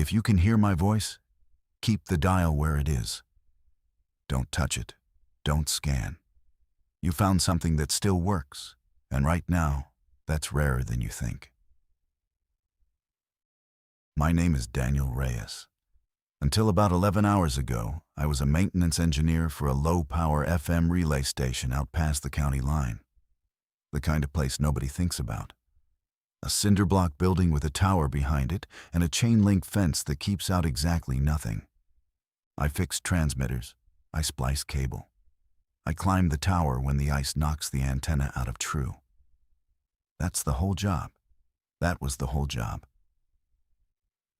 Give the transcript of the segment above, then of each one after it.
If you can hear my voice, keep the dial where it is. Don't touch it. Don't scan. You found something that still works, and right now, that's rarer than you think. My name is Daniel Reyes. Until about 11 hours ago, I was a maintenance engineer for a low-power FM relay station out past the county line. The kind of place nobody thinks about. A cinder block building with a tower behind it and a chain-link fence that keeps out exactly nothing. I fix transmitters. I splice cable. I climb the tower when the ice knocks the antenna out of true. That's the whole job. That was the whole job.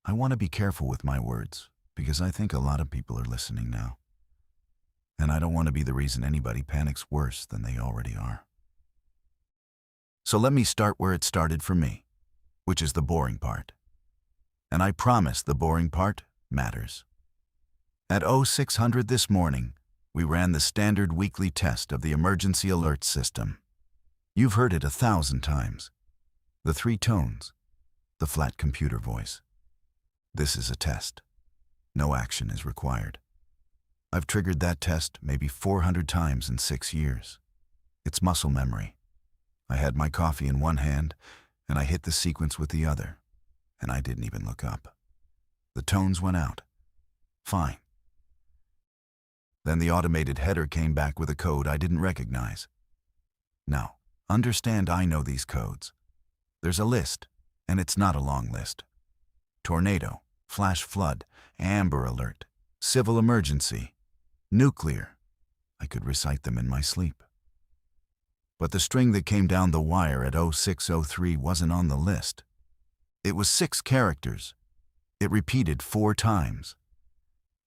I want to be careful with my words, because I think a lot of people are listening now. And I don't want to be the reason anybody panics worse than they already are. So let me start where it started for me, which is the boring part. And I promise the boring part matters. At 0600 this morning, we ran the standard weekly test of the emergency alert system. You've heard it 1,000 times. The 3 tones, the flat computer voice. This is a test. No action is required. I've triggered that test maybe 400 times in 6 years. It's muscle memory. I had my coffee in one hand, and I hit the sequence with the other, and I didn't even look up. The tones went out. Fine. Then the automated header came back with a code I didn't recognize. Now, understand I know these codes. There's a list, and it's not a long list. Tornado, flash flood, amber alert, civil emergency, nuclear. I could recite them in my sleep. But the string that came down the wire at 0603 wasn't on the list. It was 6 characters. It repeated 4 times.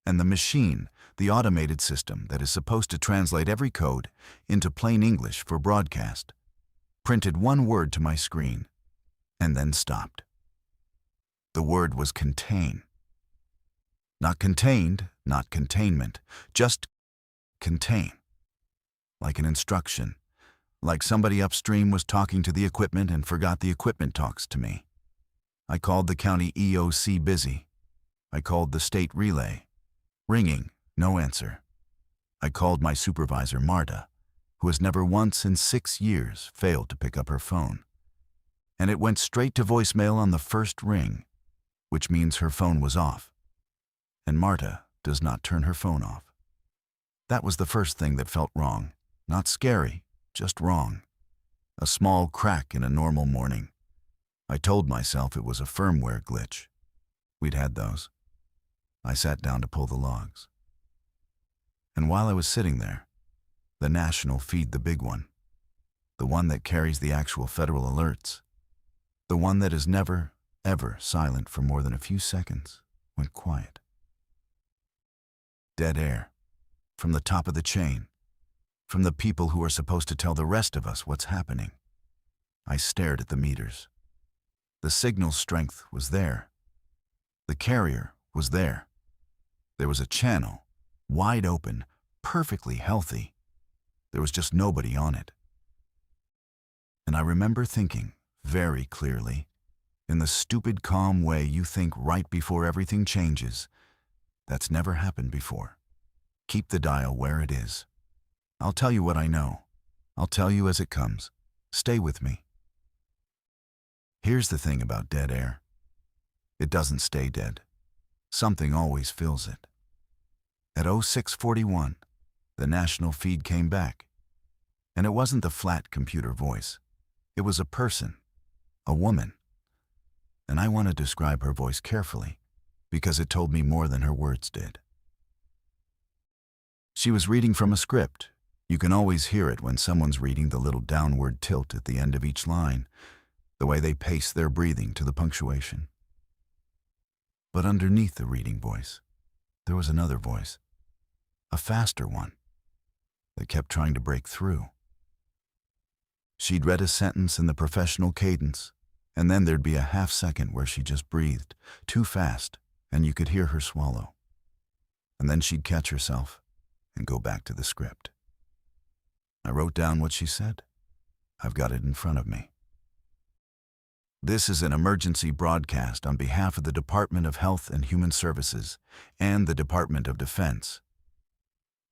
And the machine, the automated system that is supposed to translate every code into plain English for broadcast, printed one word to my screen and then stopped. The word was contain. Not contained, not containment, just contain. Like an instruction. Like somebody upstream was talking to the equipment and forgot the equipment talks to me. I called the county EOC busy. I called the state relay. Ringing, no answer. I called my supervisor, Marta, who has never once in 6 years failed to pick up her phone. And it went straight to voicemail on the first ring, which means her phone was off. And Marta does not turn her phone off. That was the first thing that felt wrong. Not scary. Just wrong. A small crack in a normal morning. I told myself it was a firmware glitch. We'd had those. I sat down to pull the logs. And while I was sitting there, the national feed, the big one, the one that carries the actual federal alerts, the one that is never, ever silent for more than a few seconds, went quiet. Dead air, from the top of the chain. From the people who are supposed to tell the rest of us what's happening. I stared at the meters. The signal strength was there. The carrier was there. There was a channel, wide open, perfectly healthy. There was just nobody on it. And I remember thinking, very clearly, in the stupid calm way you think right before everything changes, that's never happened before. Keep the dial where it is. I'll tell you what I know. I'll tell you as it comes. Stay with me. Here's the thing about dead air. It doesn't stay dead. Something always fills it. At 0641, the national feed came back. And it wasn't the flat computer voice. It was a person, a woman. And I want to describe her voice carefully, because it told me more than her words did. She was reading from a script. You can always hear it when someone's reading, the little downward tilt at the end of each line, the way they pace their breathing to the punctuation. But underneath the reading voice, there was another voice, a faster one, that kept trying to break through. She'd read a sentence in the professional cadence, and then there'd be a half second where she just breathed, too fast, and you could hear her swallow. And then she'd catch herself and go back to the script. I wrote down what she said. I've got it in front of me. This is an emergency broadcast on behalf of the Department of Health and Human Services and the Department of Defense.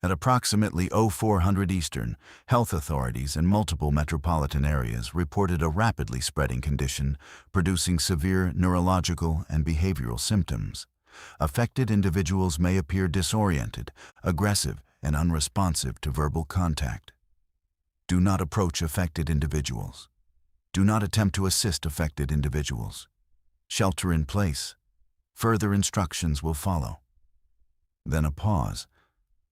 At approximately 0400 Eastern, health authorities in multiple metropolitan areas reported a rapidly spreading condition producing severe neurological and behavioral symptoms. Affected individuals may appear disoriented, aggressive, and unresponsive to verbal contact. Do not approach affected individuals. Do not attempt to assist affected individuals. Shelter in place. Further instructions will follow. Then a pause,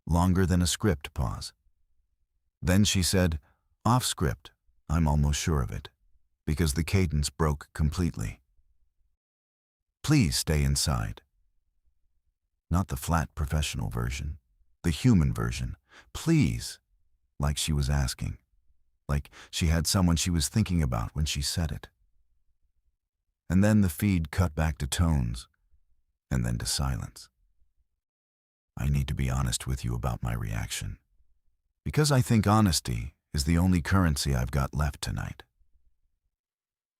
longer than a script pause. Then she said, "Off script, I'm almost sure of it," because the cadence broke completely. "Please stay inside." Not the flat professional version, the human version. Please, like she was asking. Like she had someone she was thinking about when she said it. And then the feed cut back to tones, and then to silence. I need to be honest with you about my reaction, because I think honesty is the only currency I've got left tonight.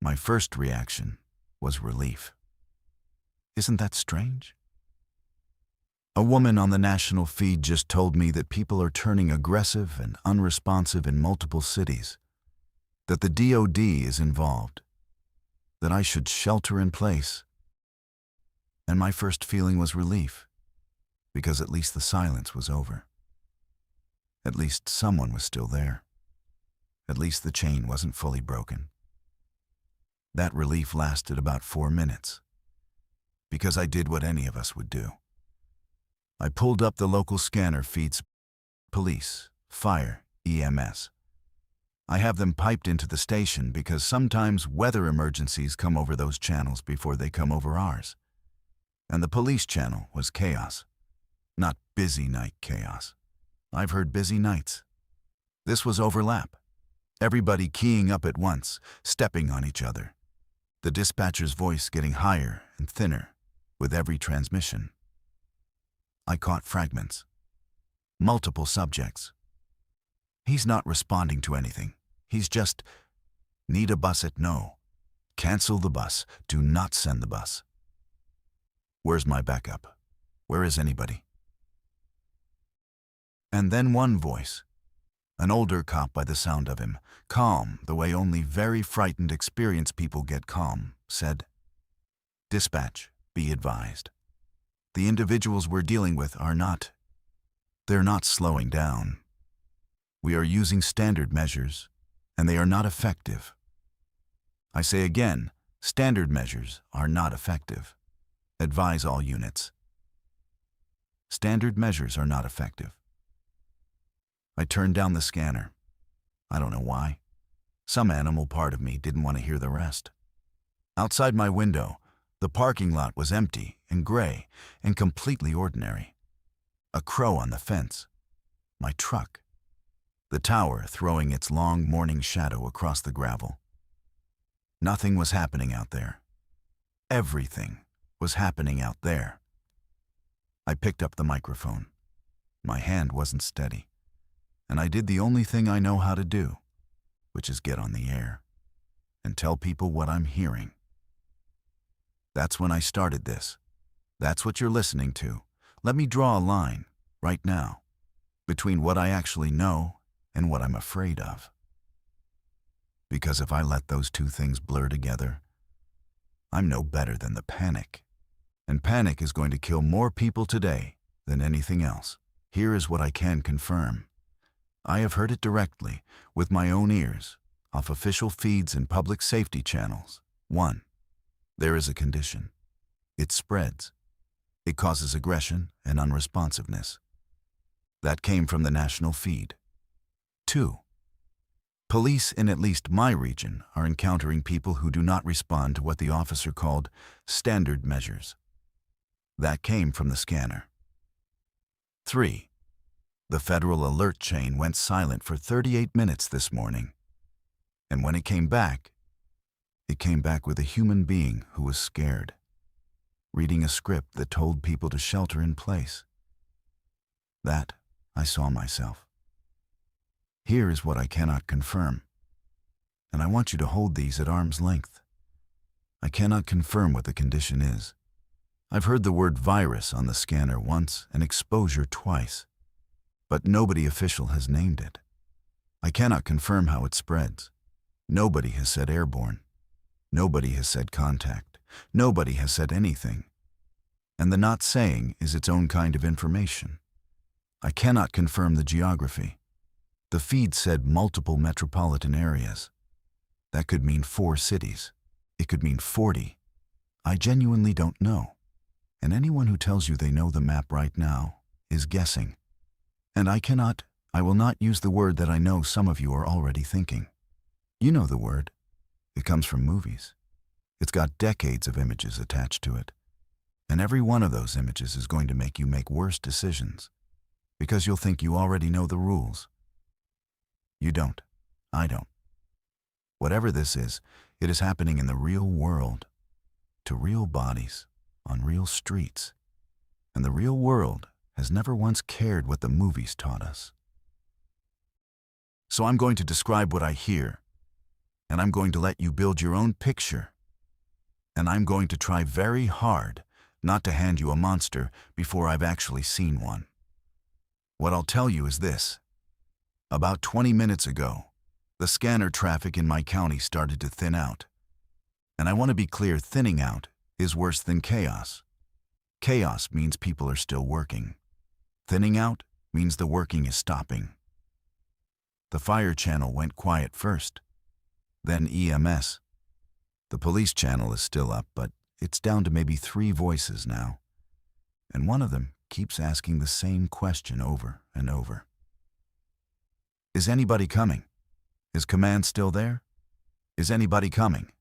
My first reaction was relief. Isn't that strange? A woman on the national feed just told me that people are turning aggressive and unresponsive in multiple cities, that the DOD is involved, that I should shelter in place. And my first feeling was relief, because at least the silence was over. At least someone was still there. At least the chain wasn't fully broken. That relief lasted about 4 minutes, because I did what any of us would do. I pulled up the local scanner feeds, police, fire, EMS. I have them piped into the station because sometimes weather emergencies come over those channels before they come over ours. And the police channel was chaos, not busy night chaos. I've heard busy nights. This was overlap. Everybody keying up at once, stepping on each other. The dispatcher's voice getting higher and thinner with every transmission. I caught fragments. Multiple subjects. He's not responding to anything. He's just, need a bus at no. Cancel the bus. Do not send the bus. Where's my backup? Where is anybody? And then one voice, an older cop by the sound of him, calm the way only very frightened, experienced people get calm, said, "Dispatch, be advised. The individuals we're dealing with they're not slowing down. We are using standard measures, and they are not effective. I say again, standard measures are not effective. Advise all units. Standard measures are not effective." I turned down the scanner. I don't know why. Some animal part of me didn't want to hear the rest. Outside my window, the parking lot was empty and gray and completely ordinary. A crow on the fence. My truck. The tower throwing its long morning shadow across the gravel. Nothing was happening out there. Everything was happening out there. I picked up the microphone. My hand wasn't steady, and I did the only thing I know how to do, which is get on the air and tell people what I'm hearing. That's when I started this. That's what you're listening to. Let me draw a line, right now, between what I actually know and what I'm afraid of. Because if I let those two things blur together, I'm no better than the panic. And panic is going to kill more people today than anything else. Here is what I can confirm. I have heard it directly, with my own ears, off official feeds and public safety channels. 1. There is a condition. It spreads. It causes aggression and unresponsiveness. That came from the national feed. 2. Police in at least my region are encountering people who do not respond to what the officer called standard measures. That came from the scanner. 3. The federal alert chain went silent for 38 minutes this morning. And when it came back with a human being who was scared, reading a script that told people to shelter in place. That I saw myself. Here is what I cannot confirm, and I want you to hold these at arm's length. I cannot confirm what the condition is. I've heard the word virus on the scanner once and exposure twice, but nobody official has named it. I cannot confirm how it spreads. Nobody has said airborne. Nobody has said contact. Nobody has said anything. And the not saying is its own kind of information. I cannot confirm the geography. The feed said multiple metropolitan areas. That could mean 4 cities. It could mean 40. I genuinely don't know. And anyone who tells you they know the map right now is guessing. And I will not use the word that I know some of you are already thinking. You know the word. It comes from movies. It's got decades of images attached to it. And every one of those images is going to make you make worse decisions, because you'll think you already know the rules. You don't. I don't. Whatever this is, it is happening in the real world, to real bodies, on real streets. And the real world has never once cared what the movies taught us. So I'm going to describe what I hear, and I'm going to let you build your own picture. And I'm going to try very hard not to hand you a monster before I've actually seen one. What I'll tell you is this. About 20 minutes ago, the scanner traffic in my county started to thin out. And I want to be clear, thinning out is worse than chaos. Chaos means people are still working. Thinning out means the working is stopping. The fire channel went quiet first, then EMS. The police channel is still up, but it's down to maybe 3 voices now. And one of them keeps asking the same question over and over. Is anybody coming? Is command still there? Is anybody coming?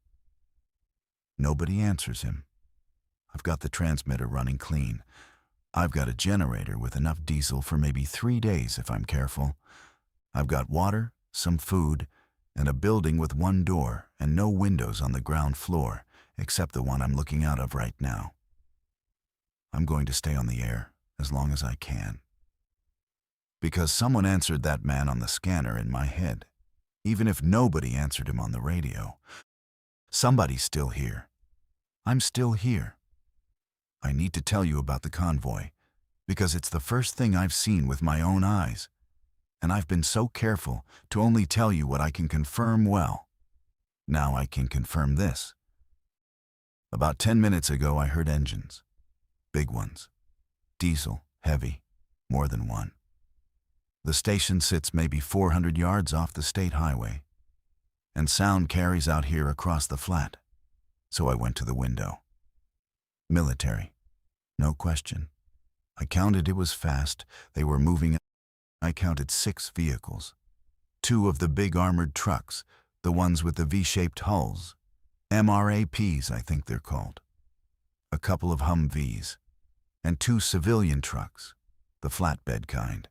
Nobody answers him. I've got the transmitter running clean. I've got a generator with enough diesel for maybe 3 days if I'm careful. I've got water, some food, and a building with 1 door and no windows on the ground floor, except the one I'm looking out of right now. I'm going to stay on the air as long as I can. Because someone answered that man on the scanner in my head. Even if nobody answered him on the radio. Somebody's still here. I'm still here. I need to tell you about the convoy, because it's the first thing I've seen with my own eyes. And I've been so careful to only tell you what I can confirm well. Now I can confirm this. About 10 minutes ago I heard engines. Big ones. Diesel, heavy, more than one. The station sits maybe 400 yards off the state highway. And sound carries out here across the flat. So I went to the window. Military. No question. I counted it was fast. They were moving. I counted 6 vehicles. 2 of the big armored trucks, the ones with the V-shaped hulls. MRAPs, I think they're called. A couple of Humvees. And 2 civilian trucks, the flatbed kind.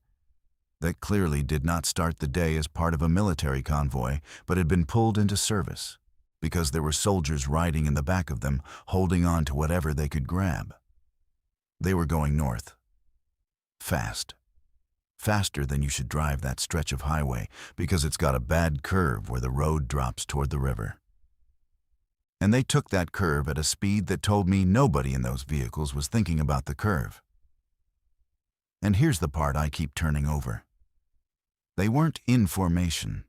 That clearly did not start the day as part of a military convoy, but had been pulled into service, because there were soldiers riding in the back of them, holding on to whatever they could grab. They were going north. Fast. Faster than you should drive that stretch of highway, because it's got a bad curve where the road drops toward the river. And they took that curve at a speed that told me nobody in those vehicles was thinking about the curve. And here's the part I keep turning over. They weren't in formation.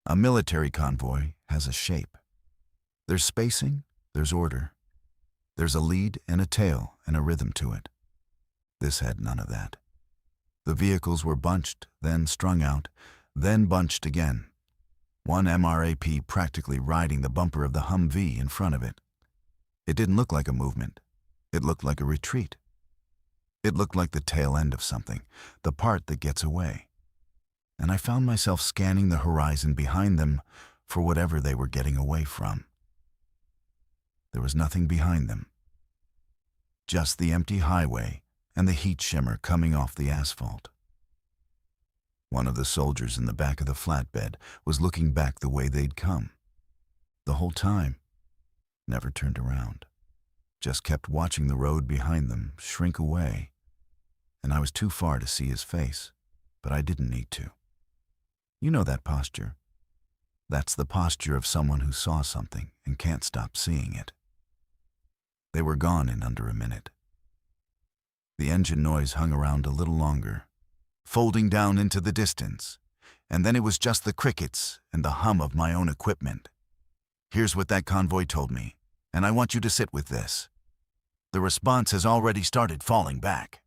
A military convoy has a shape. There's spacing, there's order. There's a lead and a tail and a rhythm to it. This had none of that. The vehicles were bunched, then strung out, then bunched again. One MRAP practically riding the bumper of the Humvee in front of it. It didn't look like a movement. It looked like a retreat. It looked like the tail end of something, the part that gets away. And I found myself scanning the horizon behind them for whatever they were getting away from. There was nothing behind them. Just the empty highway and the heat shimmer coming off the asphalt. One of the soldiers in the back of the flatbed was looking back the way they'd come. The whole time. Never turned around. Just kept watching the road behind them shrink away. And I was too far to see his face, but I didn't need to. You know that posture. That's the posture of someone who saw something and can't stop seeing it. They were gone in under a minute. The engine noise hung around a little longer, folding down into the distance, and then it was just the crickets and the hum of my own equipment. Here's what that convoy told me, and I want you to sit with this. The response has already started falling back.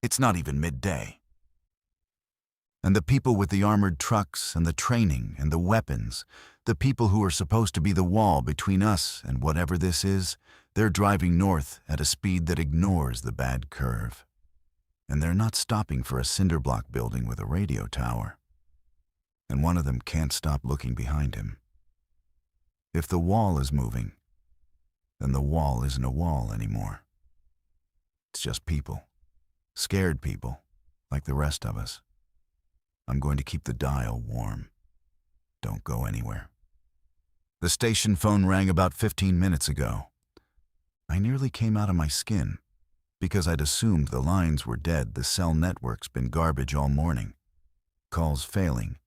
It's not even midday. And the people with the armored trucks and the training and the weapons, the people who are supposed to be the wall between us and whatever this is, they're driving north at a speed that ignores the bad curve. And they're not stopping for a cinder block building with a radio tower. And one of them can't stop looking behind him. If the wall is moving, then the wall isn't a wall anymore. It's just people. Scared people, like the rest of us. I'm going to keep the dial warm. Don't go anywhere. The station phone rang about 15 minutes ago. I nearly came out of my skin, because I'd assumed the lines were dead. The cell network's been garbage all morning. Calls failing,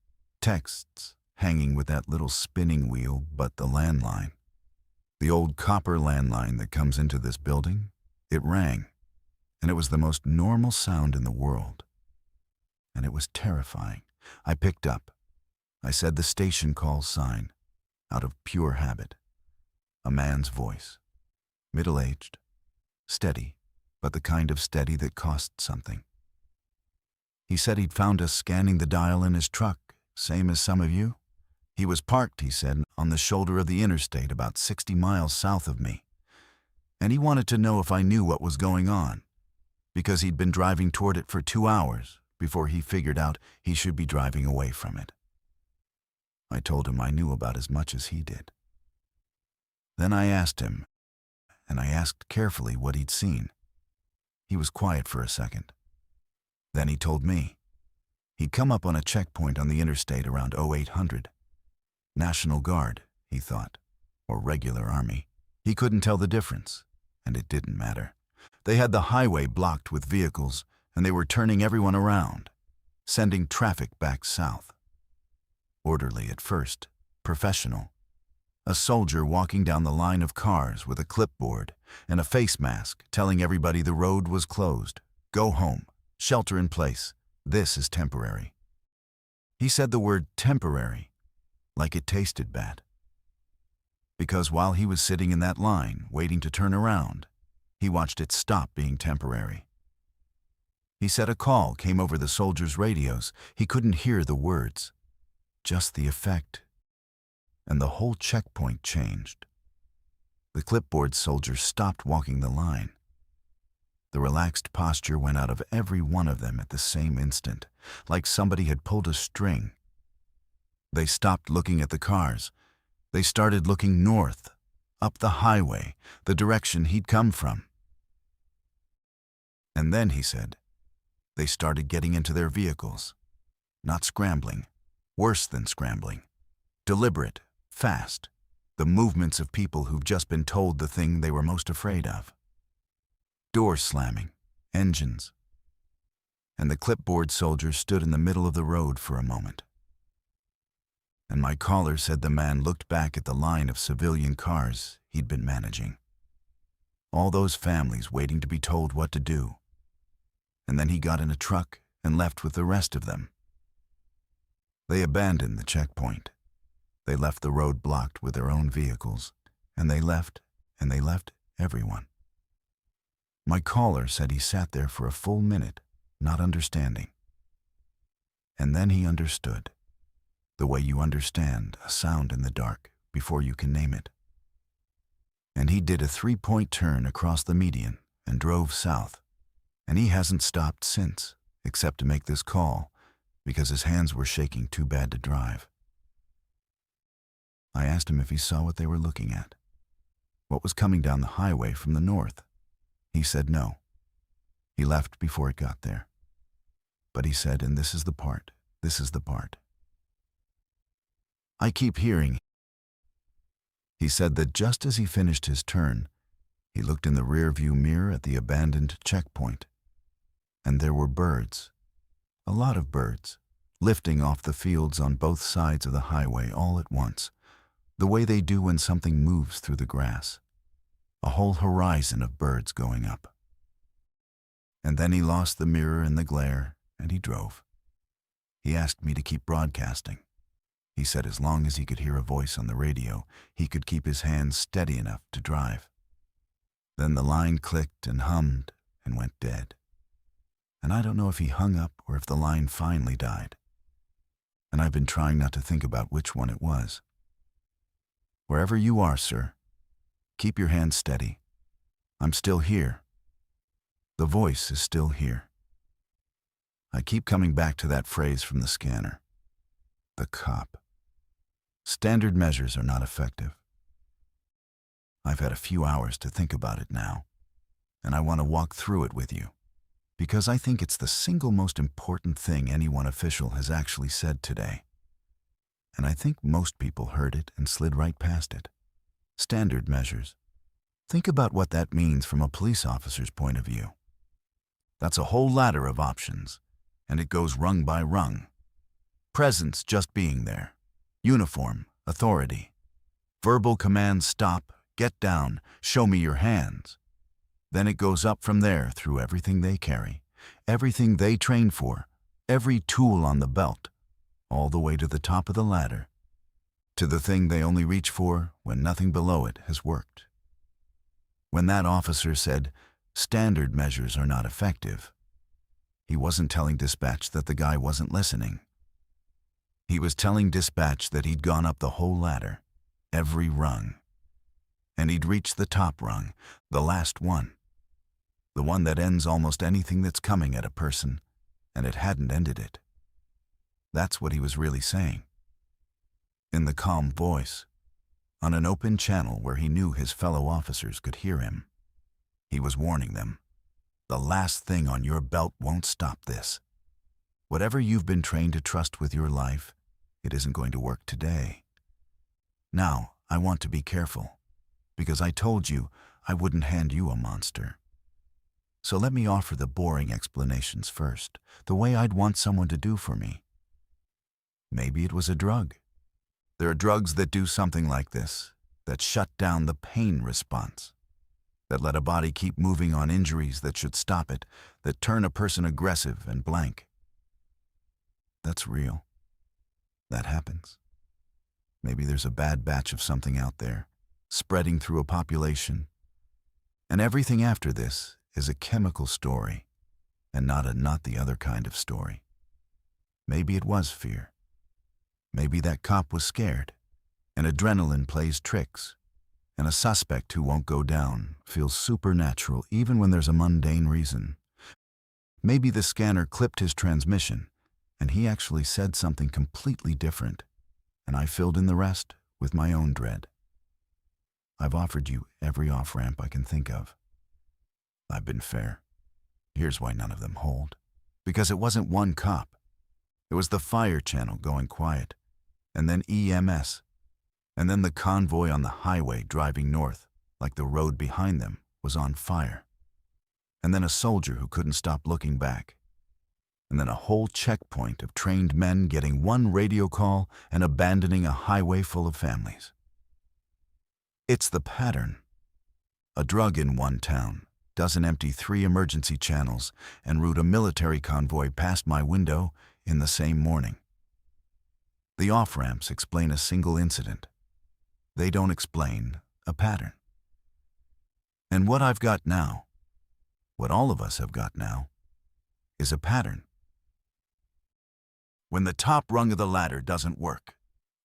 texts hanging with that little spinning wheel, but the landline. The old copper landline that comes into this building, it rang, and it was the most normal sound in the world. And it was terrifying. I picked up. I said the station call sign, out of pure habit. A man's voice. Middle-aged, steady, but the kind of steady that cost something. He said he'd found us scanning the dial in his truck, same as some of you. He was parked, he said, on the shoulder of the interstate about 60 miles south of me. And he wanted to know if I knew what was going on, because he'd been driving toward it for 2 hours before he figured out he should be driving away from it. I told him I knew about as much as he did. Then I asked him, and I asked carefully what he'd seen. He was quiet for a second. Then he told me. He'd come up on a checkpoint on the interstate around 0800. National Guard, he thought, or regular army. He couldn't tell the difference, and it didn't matter. They had the highway blocked with vehicles, and they were turning everyone around, sending traffic back south. Orderly at first, professional. A soldier walking down the line of cars with a clipboard and a face mask telling everybody the road was closed. Go home. Shelter in place. This is temporary. He said the word temporary like it tasted bad. Because while he was sitting in that line, waiting to turn around, he watched it stop being temporary. He said a call came over the soldiers' radios. He couldn't hear the words, just the effect. And the whole checkpoint changed. The clipboard soldier stopped walking the line. The relaxed posture went out of every one of them at the same instant, like somebody had pulled a string. They stopped looking at the cars. They started looking north, up the highway, the direction he'd come from. And then, he said, they started getting into their vehicles. Not scrambling, worse than scrambling. Deliberate, fast, the movements of people who've just been told the thing they were most afraid of. Doors slamming, engines. And the clipboard soldier stood in the middle of the road for a moment. And my caller said the man looked back at the line of civilian cars he'd been managing. All those families waiting to be told what to do. And then he got in a truck and left with the rest of them. They abandoned the checkpoint. They left the road blocked with their own vehicles, and they left everyone. My caller said he sat there for a full minute, not understanding. And then he understood, the way you understand a sound in the dark before you can name it. And he did a 3-point turn across the median and drove south, and he hasn't stopped since, except to make this call, because his hands were shaking too bad to drive. I asked him if he saw what they were looking at, what was coming down the highway from the north. He said no. He left before it got there. But he said, and this is the part. I keep hearing. He said that just as he finished his turn, he looked in the rear-view mirror at the abandoned checkpoint. And there were birds, a lot of birds, lifting off the fields on both sides of the highway all at once, the way they do when something moves through the grass. a whole horizon of birds going up. And then he lost the mirror in the glare, and he drove. He asked me to keep broadcasting. He said as long as he could hear a voice on the radio, he could keep his hands steady enough to drive. Then the line clicked and hummed and went dead. And I don't know if he hung up or if the line finally died. And I've been trying not to think about which one it was. Wherever you are, sir, keep your hands steady. I'm still here. The voice is still here. I keep coming back to that phrase from the scanner. The cop. Standard measures are not effective. I've had a few hours to think about it now, and I want to walk through it with you, because I think it's the single most important thing any one official has actually said today. And I think most people heard it and slid right past it. Standard measures. Think about what that means from a police officer's point of view. That's a whole ladder of options, and it goes rung by rung. Presence, just being there. Uniform, authority. Verbal commands, stop, get down, show me your hands. Then it goes up from there through everything they carry, everything they train for, every tool on the belt, all the way to the top of the ladder, to the thing they only reach for when nothing below it has worked. When that officer said, standard measures are not effective, he wasn't telling dispatch that the guy wasn't listening. He was telling dispatch that he'd gone up the whole ladder, every rung. And he'd reached the top rung, the last one. The one that ends almost anything that's coming at a person, and it hadn't ended it. That's what he was really saying. In the calm voice, on an open channel where he knew his fellow officers could hear him. He was warning them. The last thing on your belt won't stop this. Whatever you've been trained to trust with your life, it isn't going to work today. Now, I want to be careful, because I told you I wouldn't hand you a monster. So let me offer the boring explanations first, the way I'd want someone to do for me. Maybe it was a drug. There are drugs that do something like this, that shut down the pain response, that let a body keep moving on injuries that should stop it, that turn a person aggressive and blank. That's real. That happens. Maybe there's a bad batch of something out there, spreading through a population. And everything after this is a chemical story, and not the other kind of story. Maybe it was fear. Maybe that cop was scared, and adrenaline plays tricks, and a suspect who won't go down feels supernatural even when there's a mundane reason. Maybe the scanner clipped his transmission, and he actually said something completely different, and I filled in the rest with my own dread. I've offered you every off-ramp I can think of. I've been fair. Here's why none of them hold. Because it wasn't one cop. It was the fire channel going quiet, and then EMS, and then the convoy on the highway driving north, like the road behind them was on fire, and then a soldier who couldn't stop looking back, and then a whole checkpoint of trained men getting one radio call and abandoning a highway full of families. It's the pattern. A drug in one town doesn't empty 3 emergency channels and route a military convoy past my window in the same morning. The off-ramps explain a single incident. They don't explain a pattern. And what I've got now, what all of us have got now, is a pattern. When the top rung of the ladder doesn't work,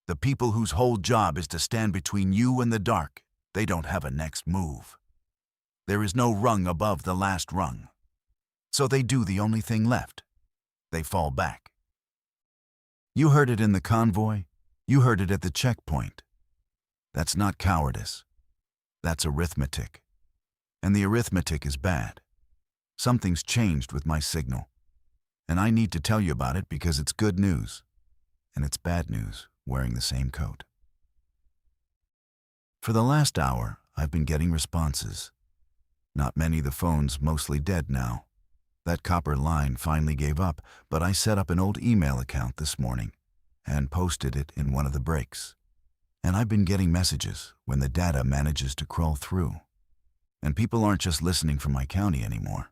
the people whose whole job is to stand between you and the dark, they don't have a next move. There is no rung above the last rung. So they do the only thing left. They fall back. You heard it in the convoy. You heard it at the checkpoint. That's not cowardice. That's arithmetic. And the arithmetic is bad. Something's changed with my signal. And I need to tell you about it because it's good news. And it's bad news wearing the same coat. For the last hour, I've been getting responses. Not many, the phone's mostly dead now. That copper line finally gave up, but I set up an old email account this morning and posted it in one of the breaks. And I've been getting messages when the data manages to crawl through. And people aren't just listening from my county anymore.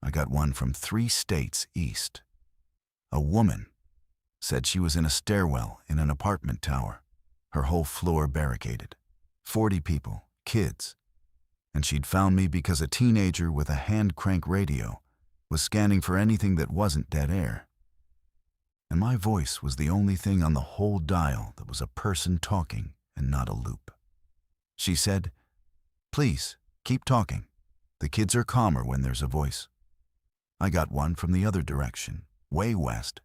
I got one from 3 states east. A woman said she was in a stairwell in an apartment tower, her whole floor barricaded. 40 people, kids. And she'd found me because a teenager with a hand-crank radio was scanning for anything that wasn't dead air. And my voice was the only thing on the whole dial that was a person talking and not a loop. She said, "Please, keep talking. The kids are calmer when there's a voice." I got one from the other direction, way west,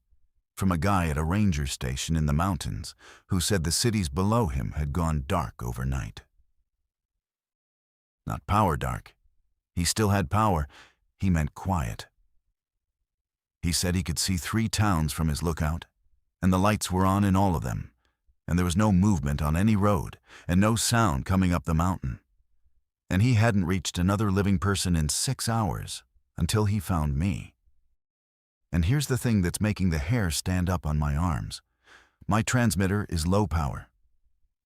from a guy at a ranger station in the mountains who said the cities below him had gone dark overnight. Not power dark. He still had power. He meant quiet. He said he could see 3 towns from his lookout, and the lights were on in all of them, and there was no movement on any road, and no sound coming up the mountain. And he hadn't reached another living person in 6 hours until he found me. And here's the thing that's making the hair stand up on my arms. My transmitter is low power.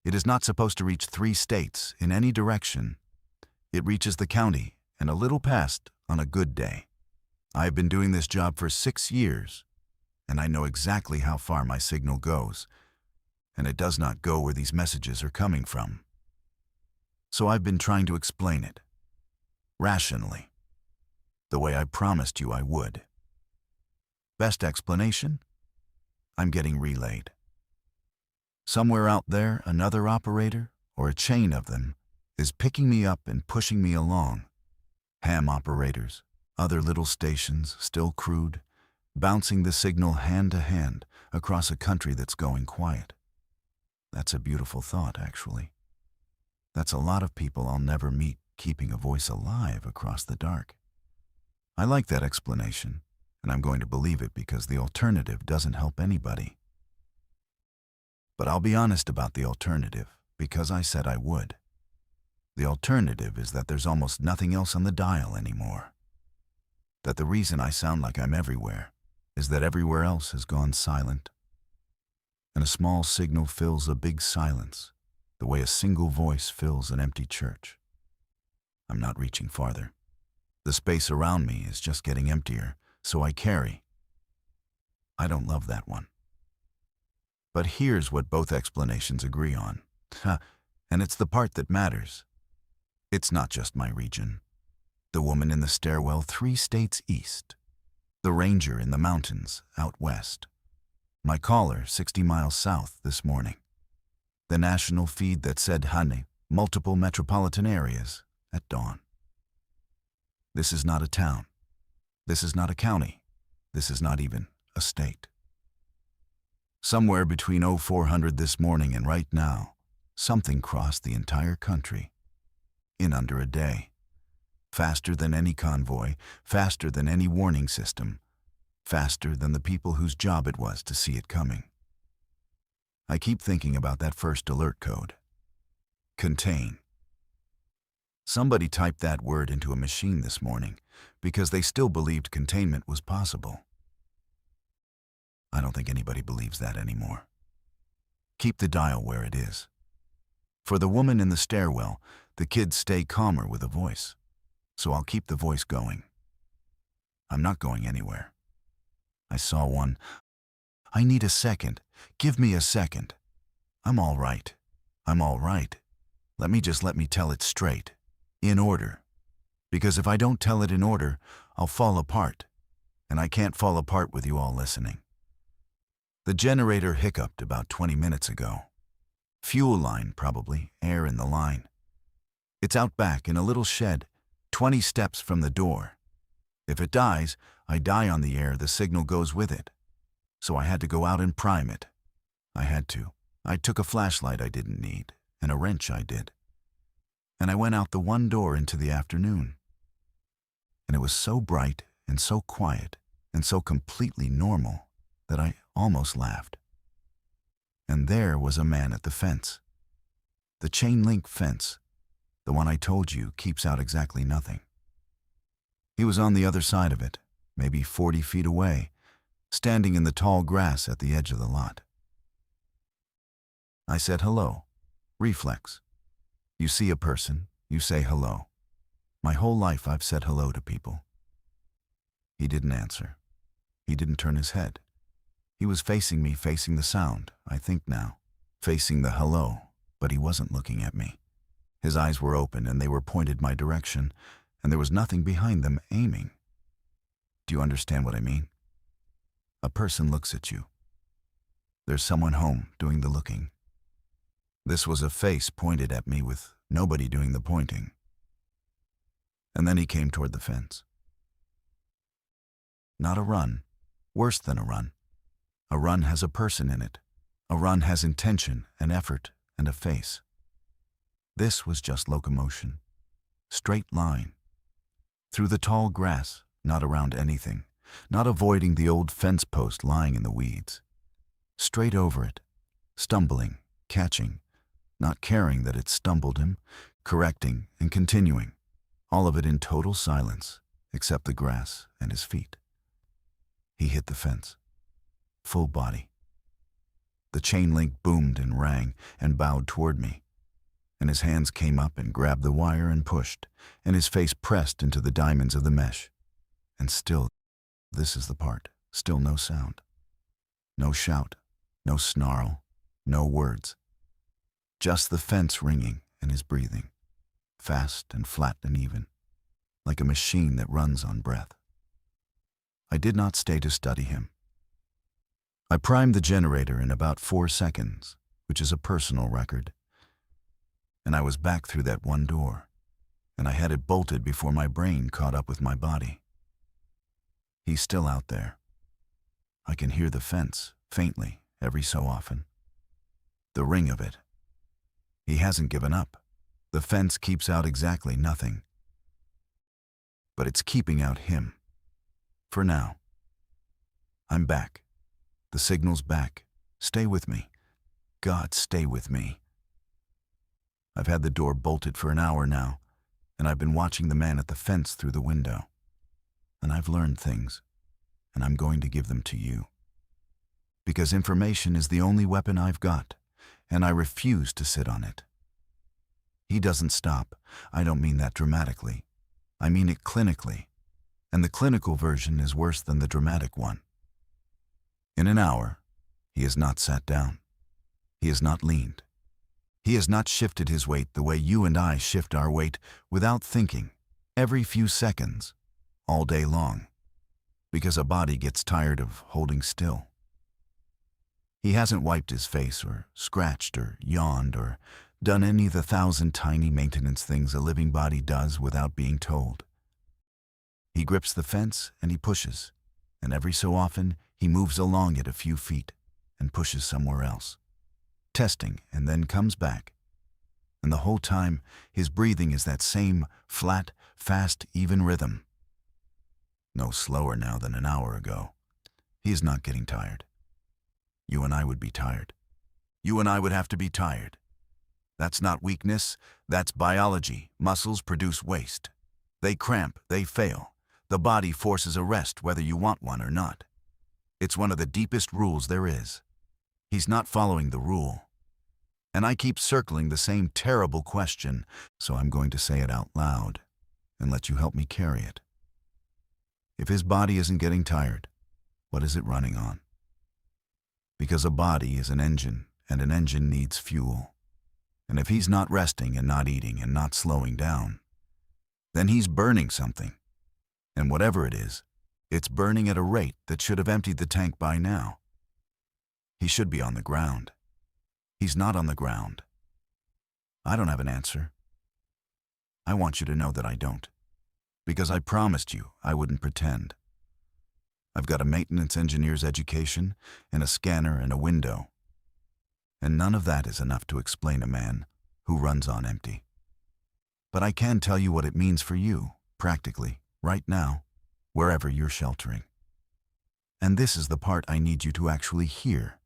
It is not supposed to reach 3 states in any direction. It reaches the county and a little past on a good day. I have been doing this job for 6 years, and I know exactly how far my signal goes, and it does not go where these messages are coming from. So I've been trying to explain it, rationally, the way I promised you I would. Best explanation? I'm getting relayed. Somewhere out there, another operator, or a chain of them, is picking me up and pushing me along. Ham operators, other little stations, still crewed, bouncing the signal hand to hand across a country that's going quiet. That's a beautiful thought, actually. That's a lot of people I'll never meet keeping a voice alive across the dark. I like that explanation, and I'm going to believe it because the alternative doesn't help anybody. But I'll be honest about the alternative, because I said I would. The alternative is that there's almost nothing else on the dial anymore. That the reason I sound like I'm everywhere is that everywhere else has gone silent. And a small signal fills a big silence, the way a single voice fills an empty church. I'm not reaching farther. The space around me is just getting emptier, so I carry. I don't love that one. But here's what both explanations agree on. And it's the part that matters. It's not just my region. The woman in the stairwell 3 states east. The ranger in the mountains out west. My caller 60 miles south this morning. The national feed that said honey, multiple metropolitan areas at dawn. This is not a town. This is not a county. This is not even a state. Somewhere between 0400 this morning and right now, something crossed the entire country in under a day. Faster than any convoy, faster than any warning system, faster than the people whose job it was to see it coming. I keep thinking about that first alert code. Contain. Somebody typed that word into a machine this morning because they still believed containment was possible. I don't think anybody believes that anymore. Keep the dial where it is. For the woman in the stairwell, the kids stay calmer with a voice, so I'll keep the voice going. I'm not going anywhere. I saw one. I need a second. Give me a second. I'm all right. I'm all right. Let me tell it straight, in order. Because if I don't tell it in order, I'll fall apart, and I can't fall apart with you all listening. The generator hiccuped about 20 minutes ago. Fuel line, probably, air in the line. It's out back in a little shed, 20 steps from the door. If it dies, I die on the air, the signal goes with it. So I had to go out and prime it. I had to. I took a flashlight I didn't need, and a wrench I did. And I went out the one door into the afternoon. And it was so bright and so quiet and so completely normal that I almost laughed. And there was a man at the fence. The chain link fence, the one I told you keeps out exactly nothing. He was on the other side of it, maybe 40 feet away, standing in the tall grass at the edge of the lot. I said hello. Reflex. You see a person, you say hello. My whole life I've said hello to people. He didn't answer. He didn't turn his head. He was facing me, facing the sound, I think now. Facing the hello, but he wasn't looking at me. His eyes were open and they were pointed my direction, and there was nothing behind them aiming. Do you understand what I mean? A person looks at you. There's someone home doing the looking. This was a face pointed at me with nobody doing the pointing. And then he came toward the fence. Not a run, worse than a run. A run has a person in it. A run has intention and effort and a face. This was just locomotion. Straight line. Through the tall grass, not around anything, not avoiding the old fence post lying in the weeds. Straight over it, stumbling, catching, not caring that it stumbled him, correcting and continuing, all of it in total silence, except the grass and his feet. He hit the fence. Full body. The chain link boomed and rang and bowed toward me, and his hands came up and grabbed the wire and pushed, and his face pressed into the diamonds of the mesh. And still, this is the part, still no sound. No shout, no snarl, no words. Just the fence ringing and his breathing, fast and flat and even, like a machine that runs on breath. I did not stay to study him. I primed the generator in about 4 seconds, which is a personal record. And I was back through that one door, and I had it bolted before my brain caught up with my body. He's still out there. I can hear the fence, faintly, every so often. The ring of it. He hasn't given up. The fence keeps out exactly nothing. But it's keeping out him. For now. I'm back. The signal's back. Stay with me. God, stay with me. I've had the door bolted for an hour now, and I've been watching the man at the fence through the window. And I've learned things, and I'm going to give them to you. Because information is the only weapon I've got, and I refuse to sit on it. He doesn't stop. I don't mean that dramatically. I mean it clinically. And the clinical version is worse than the dramatic one. In an hour, he has not sat down. He has not leaned. He has not shifted his weight the way you and I shift our weight without thinking, every few seconds, all day long, because a body gets tired of holding still. He hasn't wiped his face or scratched or yawned or done any of the 1,000 tiny maintenance things a living body does without being told. He grips the fence and he pushes, and every so often he moves along it a few feet and pushes somewhere else, testing, and then comes back. And the whole time, his breathing is that same flat, fast, even rhythm. No slower now than an hour ago. He is not getting tired. You and I would be tired. You and I would have to be tired. That's not weakness, that's biology. Muscles produce waste. They cramp, they fail. The body forces a rest whether you want one or not. It's one of the deepest rules there is. He's not following the rule. And I keep circling the same terrible question, so I'm going to say it out loud and let you help me carry it. If his body isn't getting tired, what is it running on? Because a body is an engine, and an engine needs fuel. And if he's not resting and not eating and not slowing down, then he's burning something. And whatever it is, it's burning at a rate that should have emptied the tank by now. He should be on the ground. He's not on the ground. I don't have an answer. I want you to know that I don't, because I promised you I wouldn't pretend. I've got a maintenance engineer's education and a scanner and a window. And none of that is enough to explain a man who runs on empty. But I can tell you what it means for you, practically, right now, wherever you're sheltering. And this is the part I need you to actually hear.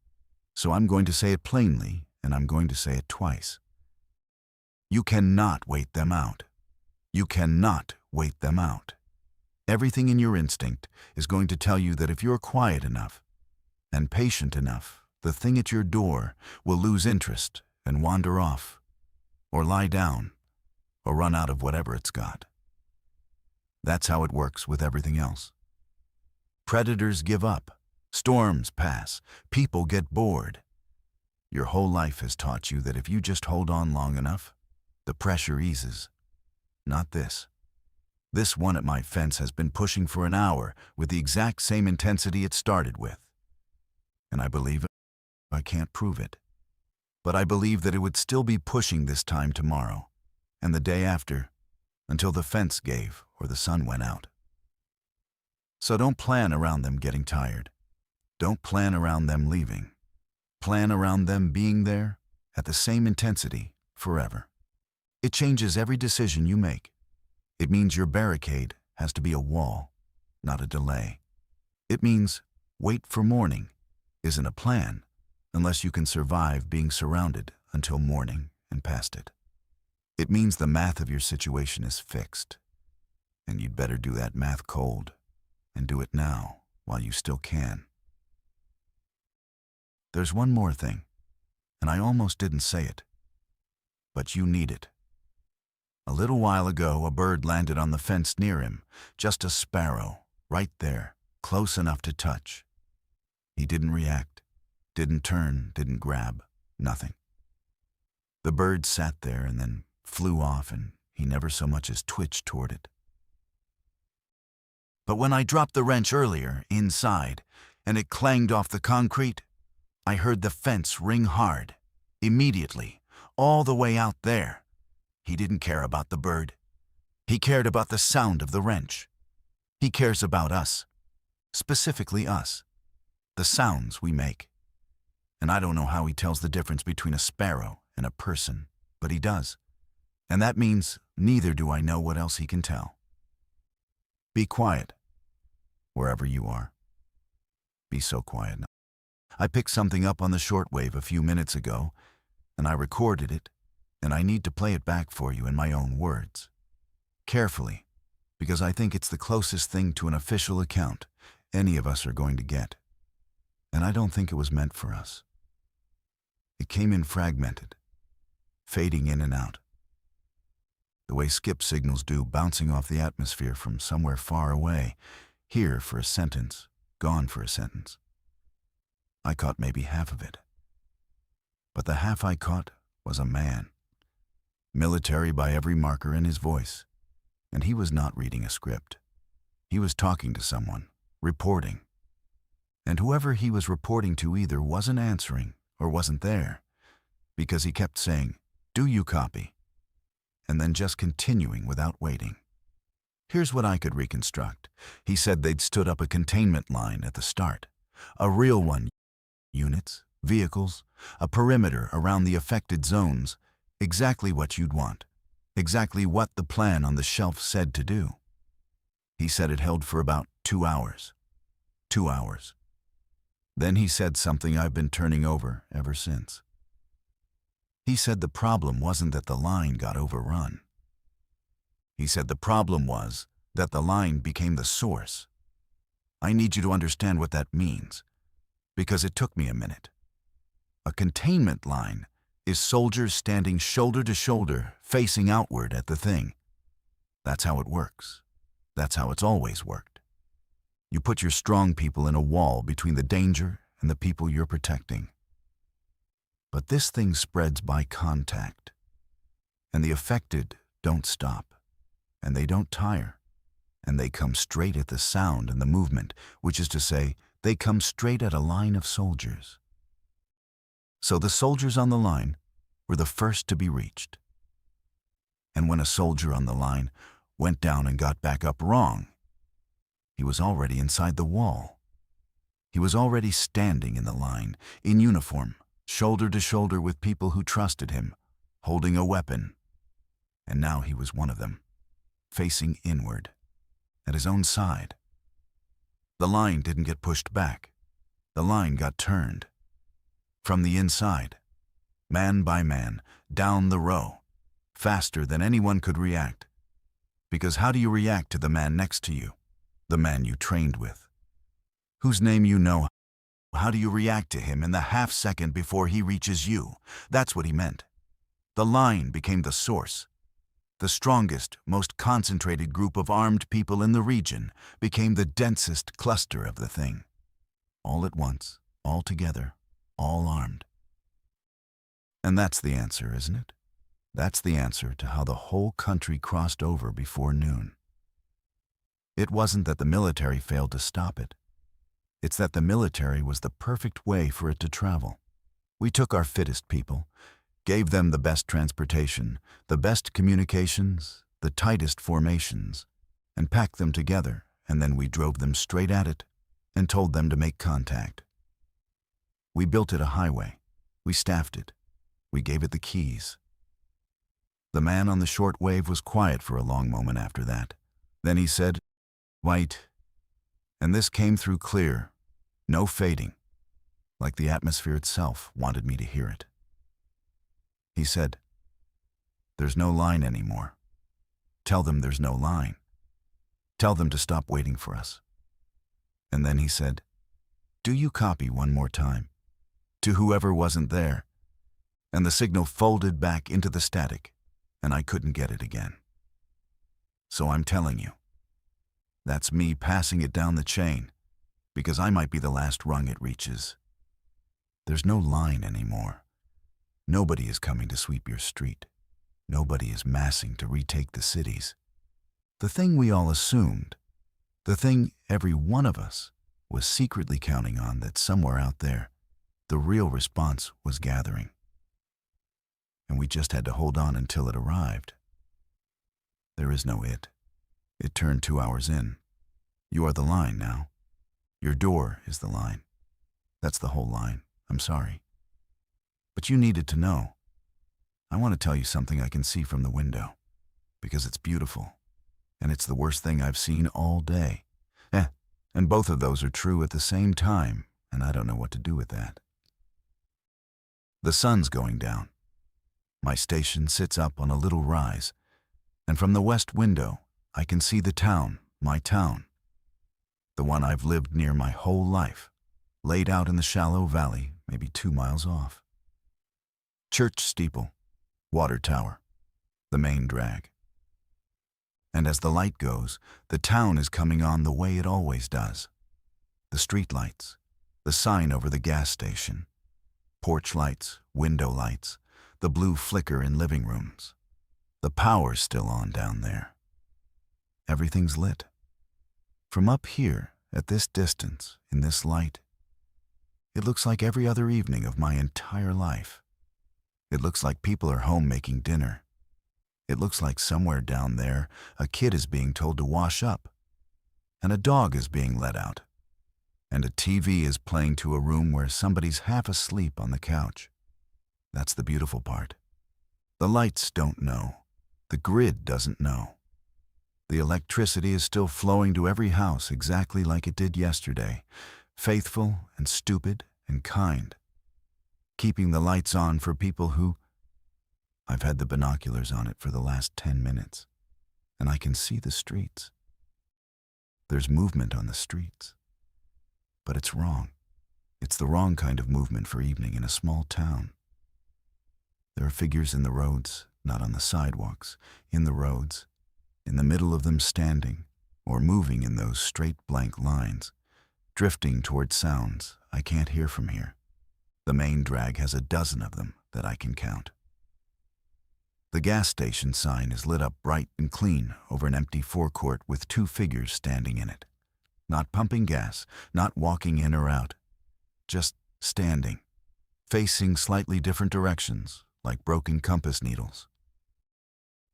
So I'm going to say it plainly, and I'm going to say it twice. You cannot wait them out. You cannot wait them out. Everything in your instinct is going to tell you that if you're quiet enough and patient enough, the thing at your door will lose interest and wander off, or lie down, or run out of whatever it's got. That's how it works with everything else. Predators give up. Storms pass. People get bored. Your whole life has taught you that if you just hold on long enough, the pressure eases. Not this. This one at my fence has been pushing for an hour with the exact same intensity it started with. And I believe it. I can't prove it. But I believe that it would still be pushing this time tomorrow, and the day after, until the fence gave or the sun went out. So don't plan around them getting tired. Don't plan around them leaving. Plan around them being there at the same intensity forever. It changes every decision you make. It means your barricade has to be a wall, not a delay. It means wait for morning isn't a plan unless you can survive being surrounded until morning and past it. It means the math of your situation is fixed, and you'd better do that math cold and do it now while you still can. There's one more thing, and I almost didn't say it, but you need it. A little while ago, a bird landed on the fence near him, just a sparrow, right there, close enough to touch. He didn't react, didn't turn, didn't grab, nothing. The bird sat there and then flew off, and he never so much as twitched toward it. But when I dropped the wrench earlier, inside, and it clanged off the concrete, I heard the fence ring hard, immediately, all the way out there. He didn't care about the bird. He cared about the sound of the wrench. He cares about us, specifically us, the sounds we make. And I don't know how he tells the difference between a sparrow and a person, but he does. And that means neither do I know what else he can tell. Be quiet, wherever you are. Be so quiet now. I picked something up on the shortwave a few minutes ago, and I recorded it, and I need to play it back for you in my own words. Carefully, because I think it's the closest thing to an official account any of us are going to get. And I don't think it was meant for us. It came in fragmented, fading in and out, the way skip signals do, bouncing off the atmosphere from somewhere far away, here for a sentence, gone for a sentence. I caught maybe half of it. But the half I caught was a man, military by every marker in his voice, and he was not reading a script. He was talking to someone, reporting. And whoever he was reporting to either wasn't answering or wasn't there, because he kept saying, "Do you copy?" and then just continuing without waiting. Here's what I could reconstruct. He said they'd stood up a containment line at the start, a real one, units, vehicles, a perimeter around the affected zones, exactly what you'd want, exactly what the plan on the shelf said to do. He said it held for about 2 hours. 2 hours. Then he said something I've been turning over ever since. He said the problem wasn't that the line got overrun. He said the problem was that the line became the source. I need you to understand what that means, because it took me a minute. A containment line is soldiers standing shoulder to shoulder, facing outward at the thing. That's how it works. That's how it's always worked. You put your strong people in a wall between the danger and the people you're protecting. But this thing spreads by contact, and the affected don't stop, and they don't tire, and they come straight at the sound and the movement, which is to say, they come straight at a line of soldiers. So the soldiers on the line were the first to be reached. And when a soldier on the line went down and got back up wrong, he was already inside the wall. He was already standing in the line, in uniform, shoulder to shoulder with people who trusted him, holding a weapon. And now he was one of them, facing inward, at his own side. The line didn't get pushed back. The line got turned. From the inside, man by man, down the row, faster than anyone could react. Because how do you react to the man next to you, the man you trained with, whose name you know? How do you react to him in the half second before he reaches you? That's what he meant. The line became the source. The strongest, most concentrated group of armed people in the region became the densest cluster of the thing. All at once, all together, all armed. And that's the answer, isn't it? That's the answer to how the whole country crossed over before noon. It wasn't that the military failed to stop it. It's that the military was the perfect way for it to travel. We took our fittest people, gave them the best transportation, the best communications, the tightest formations, and packed them together, and then we drove them straight at it and told them to make contact. We built it a highway. We staffed it. We gave it the keys. The man on the short wave was quiet for a long moment after that. Then he said, "White." And this came through clear, no fading, like the atmosphere itself wanted me to hear it. He said, "There's no line anymore. Tell them there's no line. Tell them to stop waiting for us." And then he said, "Do you copy one more time?" To whoever wasn't there. And the signal folded back into the static, and I couldn't get it again. So I'm telling you, that's me passing it down the chain, because I might be the last rung it reaches. There's no line anymore. Nobody is coming to sweep your street. Nobody is massing to retake the cities. The thing we all assumed, the thing every one of us was secretly counting on, that somewhere out there, the real response was gathering. And we just had to hold on until it arrived. There is no it. It turned 2 hours in. You are the line now. Your door is the line. That's the whole line. I'm sorry. But you needed to know. I want to tell you something I can see from the window, because it's beautiful, and it's the worst thing I've seen all day. And both of those are true at the same time, and I don't know what to do with that. The sun's going down. My station sits up on a little rise, and from the west window, I can see the town, my town, the one I've lived near my whole life, laid out in the shallow valley, maybe 2 miles off. Church steeple, water tower, the main drag. And as the light goes, the town is coming on the way it always does. The street lights, the sign over the gas station, porch lights, window lights, the blue flicker in living rooms. The power's still on down there. Everything's lit. From up here, at this distance, in this light, it looks like every other evening of my entire life. It looks like people are home making dinner. It looks like somewhere down there, a kid is being told to wash up, and a dog is being let out, and a TV is playing to a room where somebody's half asleep on the couch. That's the beautiful part. The lights don't know. The grid doesn't know. The electricity is still flowing to every house exactly like it did yesterday, faithful and stupid and kind, keeping the lights on for people who... I've had the binoculars on it for the last 10 minutes, and I can see the streets. There's movement on the streets. But it's wrong. It's the wrong kind of movement for evening in a small town. There are figures in the roads, not on the sidewalks, in the roads, in the middle of them standing, or moving in those straight blank lines, drifting toward sounds I can't hear from here. The main drag has a dozen of them that I can count. The gas station sign is lit up bright and clean over an empty forecourt with 2 figures standing in it. Not pumping gas, not walking in or out, just standing, facing slightly different directions, like broken compass needles.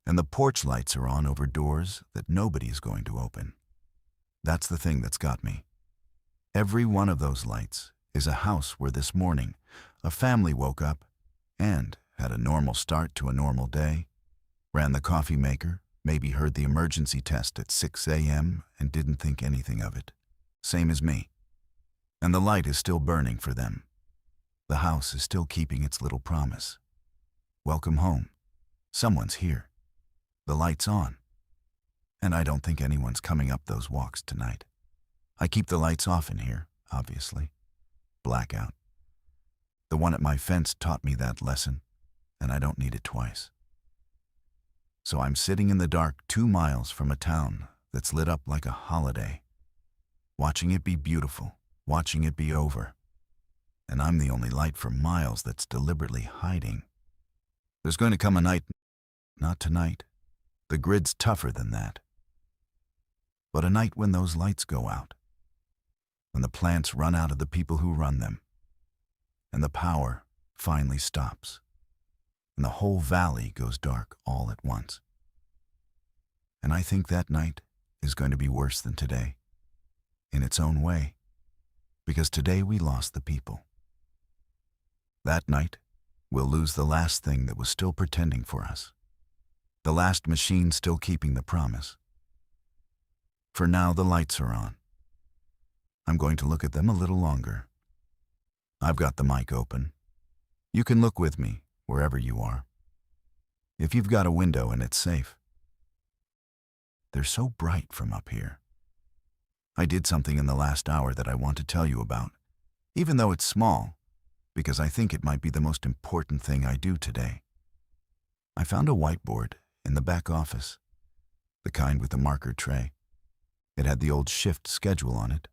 And the porch lights are on over doors that nobody is going to open. That's the thing that's got me. Every one of those lights is a house where this morning a family woke up and had a normal start to a normal day, ran the coffee maker, maybe heard the emergency test at 6 a.m. and didn't think anything of it. Same as me. And the light is still burning for them. The house is still keeping its little promise. Welcome home. Someone's here. The light's on. And I don't think anyone's coming up those walks tonight. I keep the lights off in here, obviously. Blackout. The one at my fence taught me that lesson, and I don't need it twice. So I'm sitting in the dark 2 miles from a town that's lit up like a holiday, watching it be beautiful, watching it be over. And I'm the only light for miles that's deliberately hiding. There's going to come a night, not tonight. The grid's tougher than that. But a night when those lights go out, when the plants run out of the people who run them, and the power finally stops, and the whole valley goes dark all at once. And I think that night is going to be worse than today, in its own way, because today we lost the people. That night, we'll lose the last thing that was still pretending for us, the last machine still keeping the promise. For now, the lights are on. I'm going to look at them a little longer. I've got the mic open. You can look with me, wherever you are. If you've got a window and it's safe. They're so bright from up here. I did something in the last hour that I want to tell you about, even though it's small, because I think it might be the most important thing I do today. I found a whiteboard in the back office, the kind with the marker tray. It had the old shift schedule on it,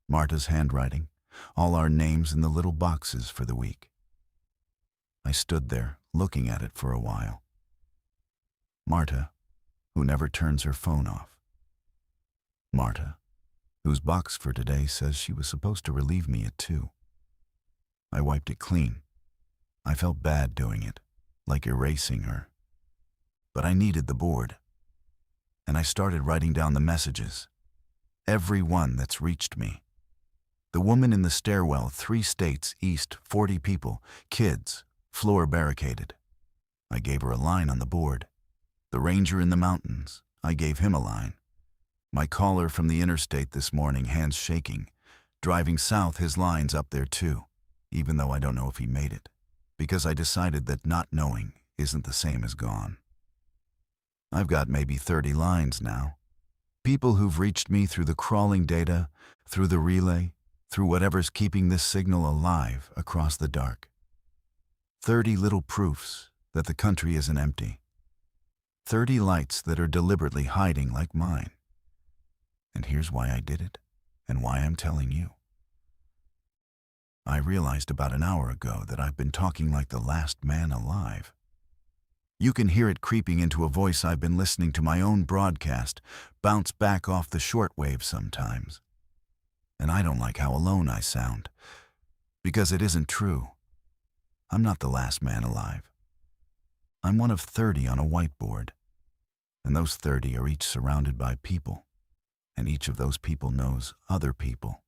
Marta's handwriting, all our names in the little boxes for the week. I stood there, looking at it for a while. Marta, who never turns her phone off. Marta, whose box for today says she was supposed to relieve me at 2. I wiped it clean. I felt bad doing it, like erasing her. But I needed the board. And I started writing down the messages. Every one that's reached me. The woman in the stairwell, 3 states east, 40 people, kids, floor barricaded. I gave her a line on the board. The ranger in the mountains, I gave him a line. My caller from the interstate this morning, hands shaking. Driving south, his line's up there too, even though I don't know if he made it, because I decided that not knowing isn't the same as gone. I've got maybe 30 lines now. People who've reached me through the crawling data, through the relay, through whatever's keeping this signal alive across the dark. 30 little proofs that the country isn't empty. 30 lights that are deliberately hiding like mine. And here's why I did it, and why I'm telling you. I realized about an hour ago that I've been talking like the last man alive. You can hear it creeping into a voice I've been listening to my own broadcast bounce back off the shortwave sometimes. And I don't like how alone I sound, because it isn't true. I'm not the last man alive. I'm one of 30 on a whiteboard, and those 30 are each surrounded by people, and each of those people knows other people.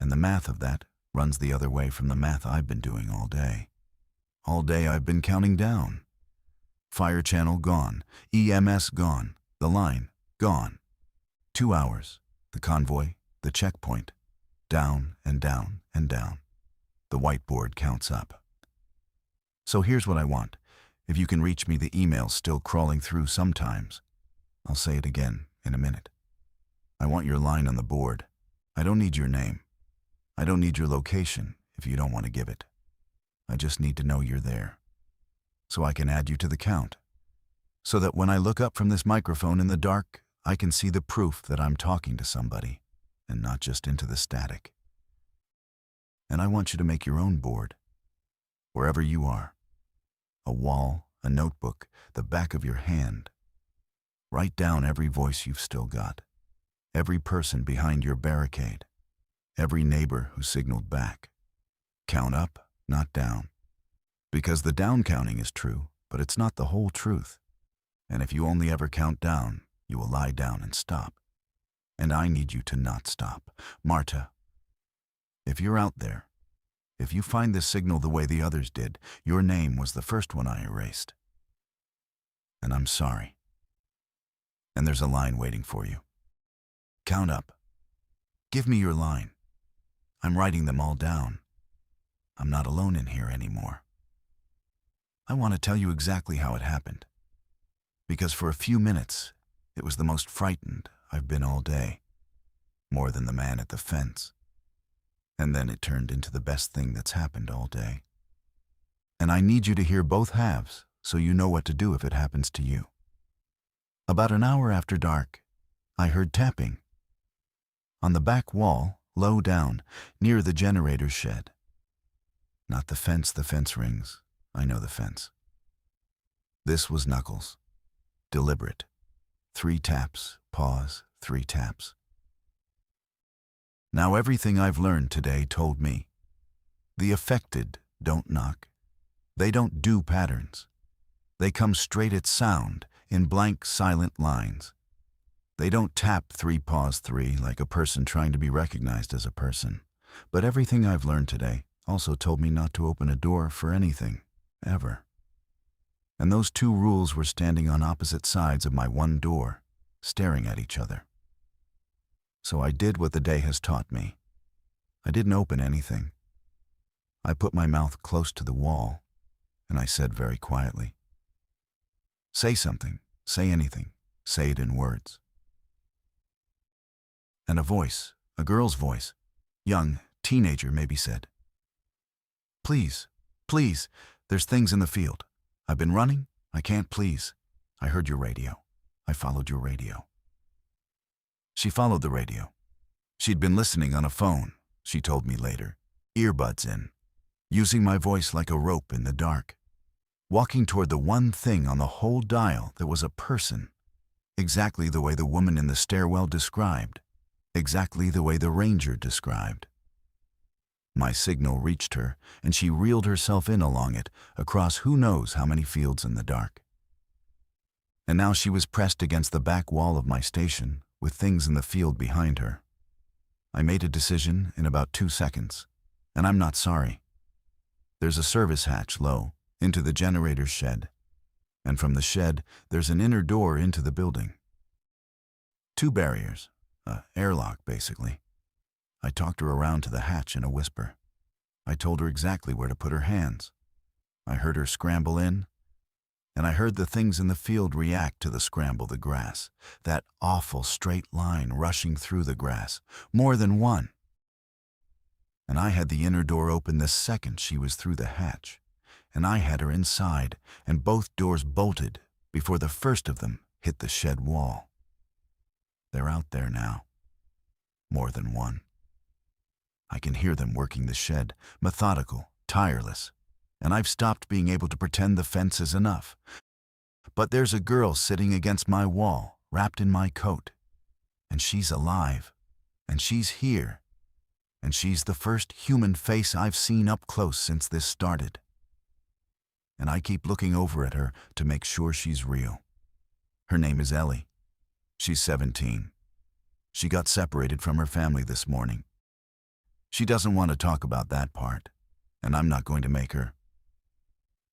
And the math of that runs the other way from the math I've been doing all day. All day I've been counting down. Fire channel gone, EMS gone, the line gone. 2 hours, the convoy, the checkpoint, down and down and down. The whiteboard counts up. So here's what I want. If you can reach me, the email's still crawling through sometimes. I'll say it again in a minute. I want your line on the board. I don't need your name. I don't need your location if you don't want to give it. I just need to know you're there, so I can add you to the count, so that when I look up from this microphone in the dark, I can see the proof that I'm talking to somebody, and not just into the static. And I want you to make your own board, wherever you are. A wall, a notebook, the back of your hand. Write down every voice you've still got, every person behind your barricade, every neighbor who signaled back. Count up, not down. Because the down counting is true, but it's not the whole truth. And if you only ever count down, you will lie down and stop. And I need you to not stop. Marta, if you're out there, if you find this signal the way the others did, your name was the first one I erased. And I'm sorry. And there's a line waiting for you. Count up. Give me your line. I'm writing them all down. I'm not alone in here anymore. I want to tell you exactly how it happened. Because for a few minutes, it was the most frightened I've been all day. More than the man at the fence. And then it turned into the best thing that's happened all day. And I need you to hear both halves so you know what to do if it happens to you. About an hour after dark, I heard tapping. On the back wall, low down, near the generator's shed. Not the fence rings. I know the fence. This was knuckles. Deliberate. 3 taps, pause, 3 taps. Now everything I've learned today told me. The affected don't knock. They don't do patterns. They come straight at sound, in blank, silent lines. They don't tap 3, pause 3 like a person trying to be recognized as a person. But everything I've learned today also told me not to open a door for anything, ever. And those 2 rules were standing on opposite sides of my one door, staring at each other. So I did what the day has taught me. I didn't open anything. I put my mouth close to the wall, and I said very quietly, "Say something, say anything, say it in words." And a voice, a girl's voice, young, teenager maybe, said, "Please, please, there's things in the field. I've been running, I can't, please. I heard your radio. I followed your radio." She followed the radio. She'd been listening on a phone, she told me later, earbuds in, using my voice like a rope in the dark, walking toward the one thing on the whole dial that was a person, exactly the way the woman in the stairwell described, exactly the way the ranger described. My signal reached her, and she reeled herself in along it, across who knows how many fields in the dark. And now she was pressed against the back wall of my station, with things in the field behind her. I made a decision in about 2 seconds, and I'm not sorry. There's a service hatch low, into the generator's shed, and from the shed, there's an inner door into the building. 2 barriers, a airlock basically. I talked her around to the hatch in a whisper. I told her exactly where to put her hands. I heard her scramble in, and I heard the things in the field react to the scramble, the grass, that awful straight line rushing through the grass, more than one. And I had the inner door open the second she was through the hatch, and I had her inside, and both doors bolted before the first of them hit the shed wall. They're out there now. More than one. I can hear them working the shed, methodical, tireless, and I've stopped being able to pretend the fence is enough. But there's a girl sitting against my wall, wrapped in my coat, and she's alive, and she's here, and she's the first human face I've seen up close since this started. And I keep looking over at her to make sure she's real. Her name is Ellie. She's 17. She got separated from her family this morning. She doesn't want to talk about that part, and I'm not going to make her.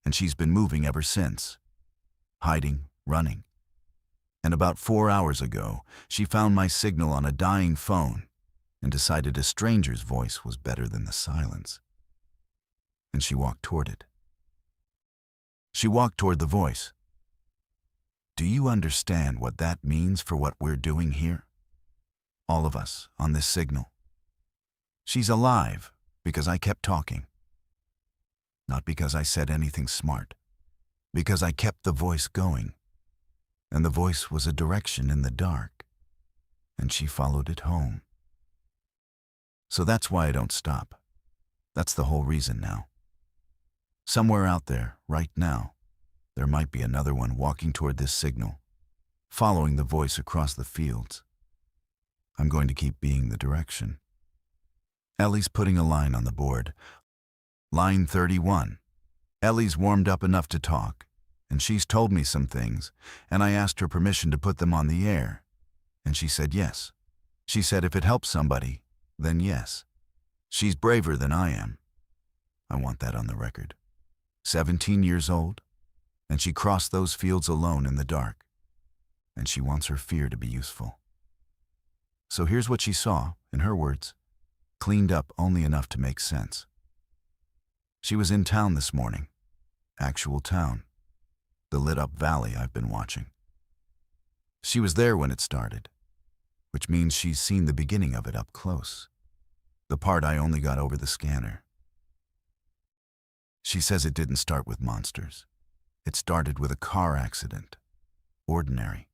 And she's been moving ever since. Hiding, running. And about 4 hours ago, she found my signal on a dying phone and decided a stranger's voice was better than the silence. And she walked toward it. She walked toward the voice. Do you understand what that means for what we're doing here? All of us on this signal. She's alive because I kept talking. Not because I said anything smart. Because I kept the voice going. And the voice was a direction in the dark. And she followed it home. So that's why I don't stop. That's the whole reason now. Somewhere out there, right now, there might be another one walking toward this signal, following the voice across the fields. I'm going to keep being the direction. Ellie's putting a line on the board. Line 31. Ellie's warmed up enough to talk, and she's told me some things, and I asked her permission to put them on the air, and she said yes. She said if it helps somebody, then yes. She's braver than I am. I want that on the record. 17 years old, and she crossed those fields alone in the dark, and she wants her fear to be useful. So here's what she saw, in her words, cleaned up only enough to make sense. She was in town this morning, actual town, the lit-up valley I've been watching. She was there when it started, which means she's seen the beginning of it up close, the part I only got over the scanner. She says it didn't start with monsters. It started with a car accident. Ordinary.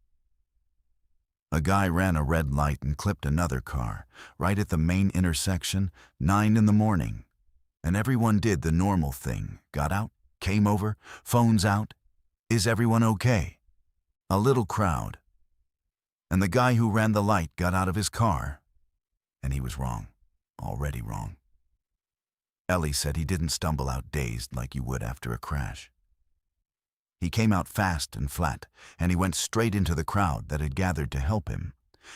A guy ran a red light and clipped another car, right at the main intersection, 9 in the morning. And everyone did the normal thing, got out, came over, phones out. Is everyone okay? A little crowd. And the guy who ran the light got out of his car, and he was wrong, already wrong. Ellie said he didn't stumble out dazed like you would after a crash. He came out fast and flat, and he went straight into the crowd that had gathered to help him.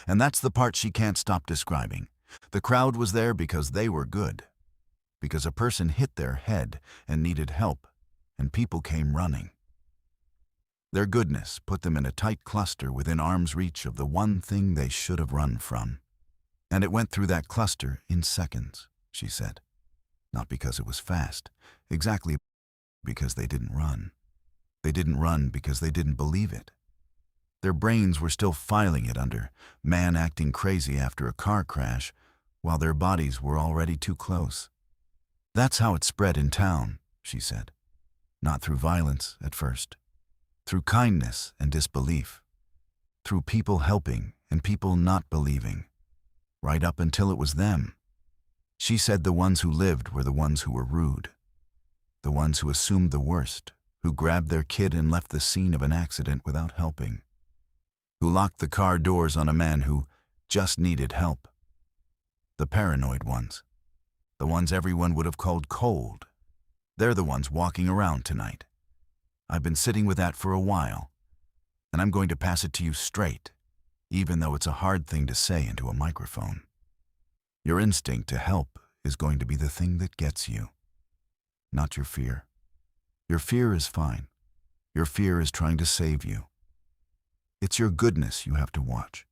And that's the part she can't stop describing. The crowd was there because they were good. Because a person hit their head and needed help, and people came running. Their goodness put them in a tight cluster within arm's reach of the one thing they should have run from. And it went through that cluster in seconds, she said. Not because it was fast, exactly because they didn't run. They didn't run because they didn't believe it. Their brains were still filing it under man acting crazy after a car crash, while their bodies were already too close. That's how it spread in town, she said. Not through violence at first. Through kindness and disbelief. Through people helping and people not believing. Right up until it was them. She said the ones who lived were the ones who were rude. The ones who assumed the worst, who grabbed their kid and left the scene of an accident without helping. Who locked the car doors on a man who just needed help. The paranoid ones. The ones everyone would have called cold. They're the ones walking around tonight. I've been sitting with that for a while, and I'm going to pass it to you straight, even though it's a hard thing to say into a microphone. Your instinct to help is going to be the thing that gets you, not your fear. Your fear is fine. Your fear is trying to save you. It's your goodness you have to watch.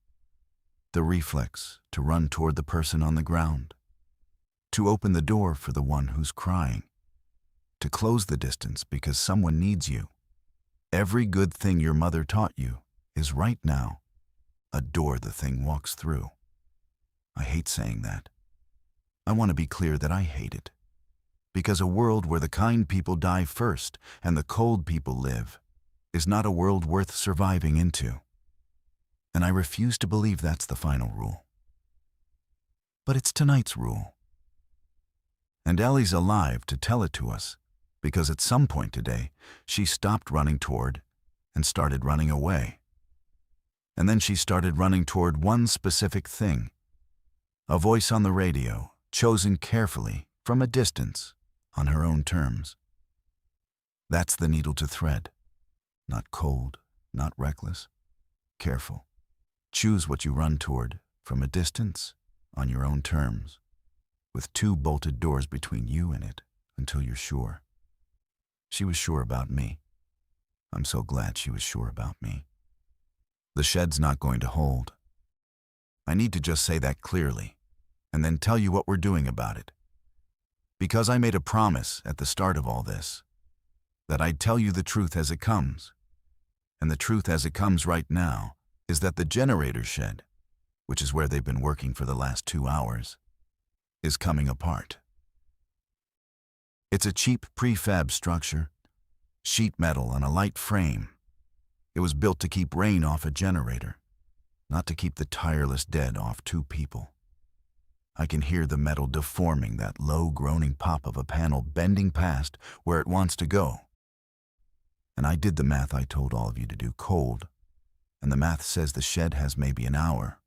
The reflex to run toward the person on the ground. To open the door for the one who's crying. To close the distance because someone needs you. Every good thing your mother taught you is right now a door the thing walks through. I hate saying that. I want to be clear that I hate it. Because a world where the kind people die first and the cold people live is not a world worth surviving into. And I refuse to believe that's the final rule. But it's tonight's rule. And Ellie's alive to tell it to us, because at some point today, she stopped running toward and started running away. And then she started running toward one specific thing. A voice on the radio, chosen carefully from a distance, on her own terms. That's the needle to thread. Not cold, not reckless. Careful. Choose what you run toward from a distance, on your own terms, with 2 bolted doors between you and it until you're sure. She was sure about me. I'm so glad she was sure about me. The shed's not going to hold. I need to just say that clearly, and then tell you what we're doing about it. Because I made a promise at the start of all this, that I'd tell you the truth as it comes. And the truth as it comes right now is that the generator shed, which is where they've been working for the last 2 hours, is coming apart. It's a cheap prefab structure, sheet metal on a light frame. It was built to keep rain off a generator, not to keep the tireless dead off 2 people. I can hear the metal deforming, that low groaning pop of a panel bending past where it wants to go. And I did the math I told all of you to do cold, and the math says the shed has maybe an hour,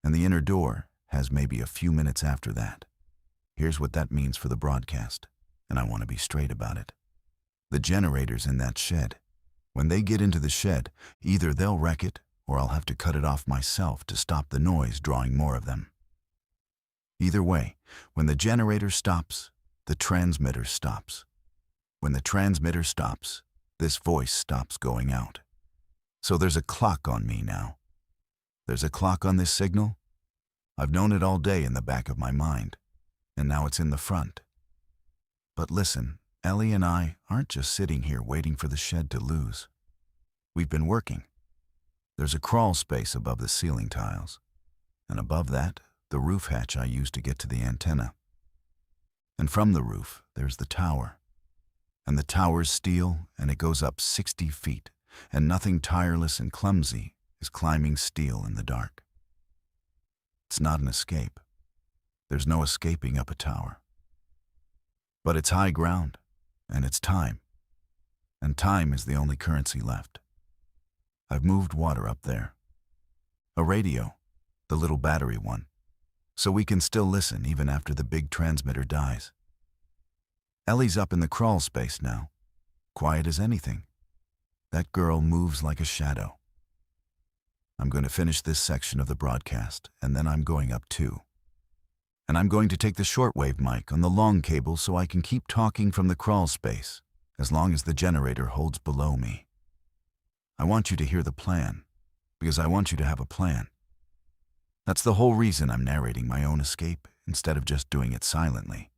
and the inner door has maybe a few minutes after that. Here's what that means for the broadcast, and I want to be straight about it. The generators in that shed, when they get into the shed, either they'll wreck it or I'll have to cut it off myself to stop the noise drawing more of them. Either way, when the generator stops, the transmitter stops. When the transmitter stops, this voice stops going out. So there's a clock on me now. There's a clock on this signal. I've known it all day in the back of my mind, and now it's in the front. But listen, Ellie and I aren't just sitting here waiting for the shed to lose. We've been working. There's a crawl space above the ceiling tiles, and above that, the roof hatch I used to get to the antenna. And from the roof, there's the tower. And the tower's steel, and it goes up 60 feet, and nothing tireless and clumsy is climbing steel in the dark. It's not an escape. There's no escaping up a tower. But it's high ground, and it's time. And time is the only currency left. I've moved water up there. A radio, the little battery one, so we can still listen even after the big transmitter dies. Ellie's up in the crawl space now, quiet as anything. That girl moves like a shadow. I'm going to finish this section of the broadcast, and then I'm going up too. And I'm going to take the shortwave mic on the long cable so I can keep talking from the crawl space, as long as the generator holds below me. I want you to hear the plan, because I want you to have a plan. That's the whole reason I'm narrating my own escape instead of just doing it silently.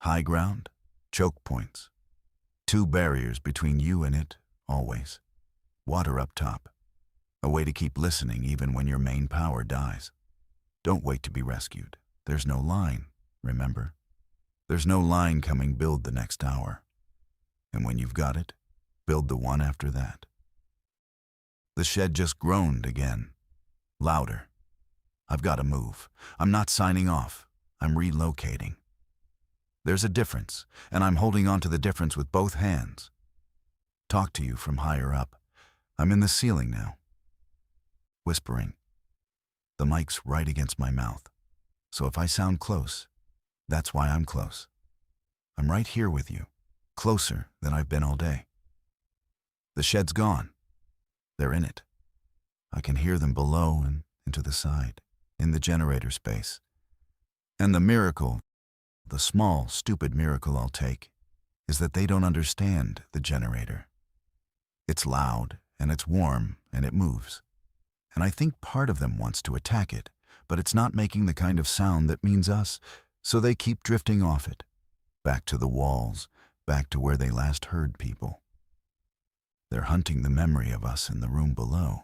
High ground, choke points. 2 barriers between you and it, always. Water up top. A way to keep listening even when your main power dies. Don't wait to be rescued. There's no line, remember? There's no line coming build the next hour. And when you've got it, build the one after that. The shed just groaned again. Louder. I've got to move. I'm not signing off. I'm relocating. There's a difference, and I'm holding on to the difference with both hands. Talk to you from higher up. I'm in the ceiling now. Whispering. The mic's right against my mouth, so if I sound close, that's why I'm close. I'm right here with you, closer than I've been all day. The shed's gone. They're in it. I can hear them below and into the side, in the generator space. And the miracle, the small, stupid miracle I'll take, is that they don't understand the generator. It's loud, and it's warm, and it moves. And I think part of them wants to attack it, but it's not making the kind of sound that means us, so they keep drifting off it, back to the walls, back to where they last heard people. They're hunting the memory of us in the room below.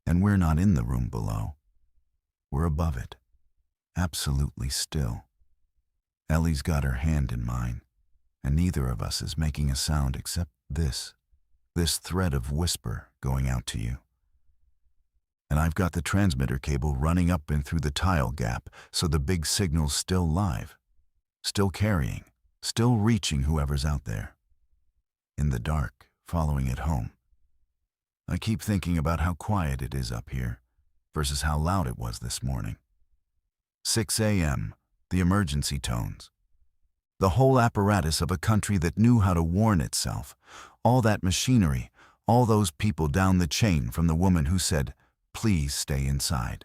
And we're not in the room below. We're above it, absolutely still. Ellie's got her hand in mine, and neither of us is making a sound except this thread of whisper going out to you. And I've got the transmitter cable running up and through the tile gap, so the big signal's still live, still carrying, still reaching whoever's out there. In the dark, following it home. I keep thinking about how quiet it is up here versus how loud it was this morning. 6 a.m., the emergency tones. The whole apparatus of a country that knew how to warn itself. All that machinery, all those people down the chain from the woman who said, "Please stay inside."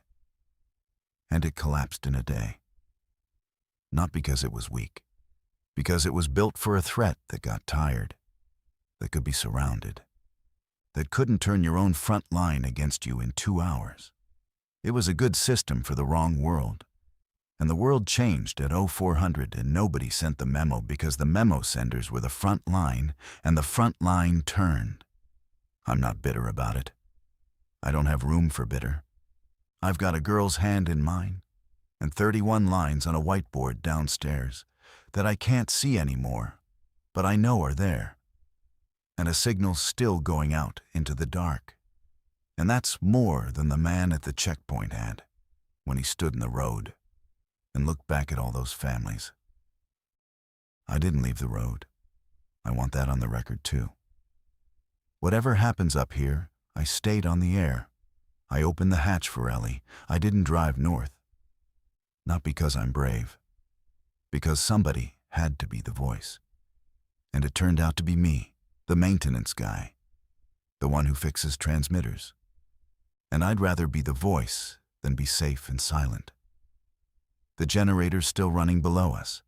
And it collapsed in a day. Not because it was weak, because it was built for a threat that got tired, that could be surrounded, that couldn't turn your own front line against you in 2 hours. It was a good system for the wrong world. And the world changed at 0400 and nobody sent the memo because the memo senders were the front line and the front line turned. I'm not bitter about it. I don't have room for bitter. I've got a girl's hand in mine and 31 lines on a whiteboard downstairs that I can't see anymore, but I know are there. And a signal still going out into the dark. And that's more than the man at the checkpoint had when he stood in the road and looked back at all those families. I didn't leave the road. I want that on the record too. Whatever happens up here, I stayed on the air. I opened the hatch for Ellie. I didn't drive north. Not because I'm brave. Because somebody had to be the voice. And it turned out to be me, the maintenance guy. The one who fixes transmitters. And I'd rather be the voice than be safe and silent. The generator's still running below us.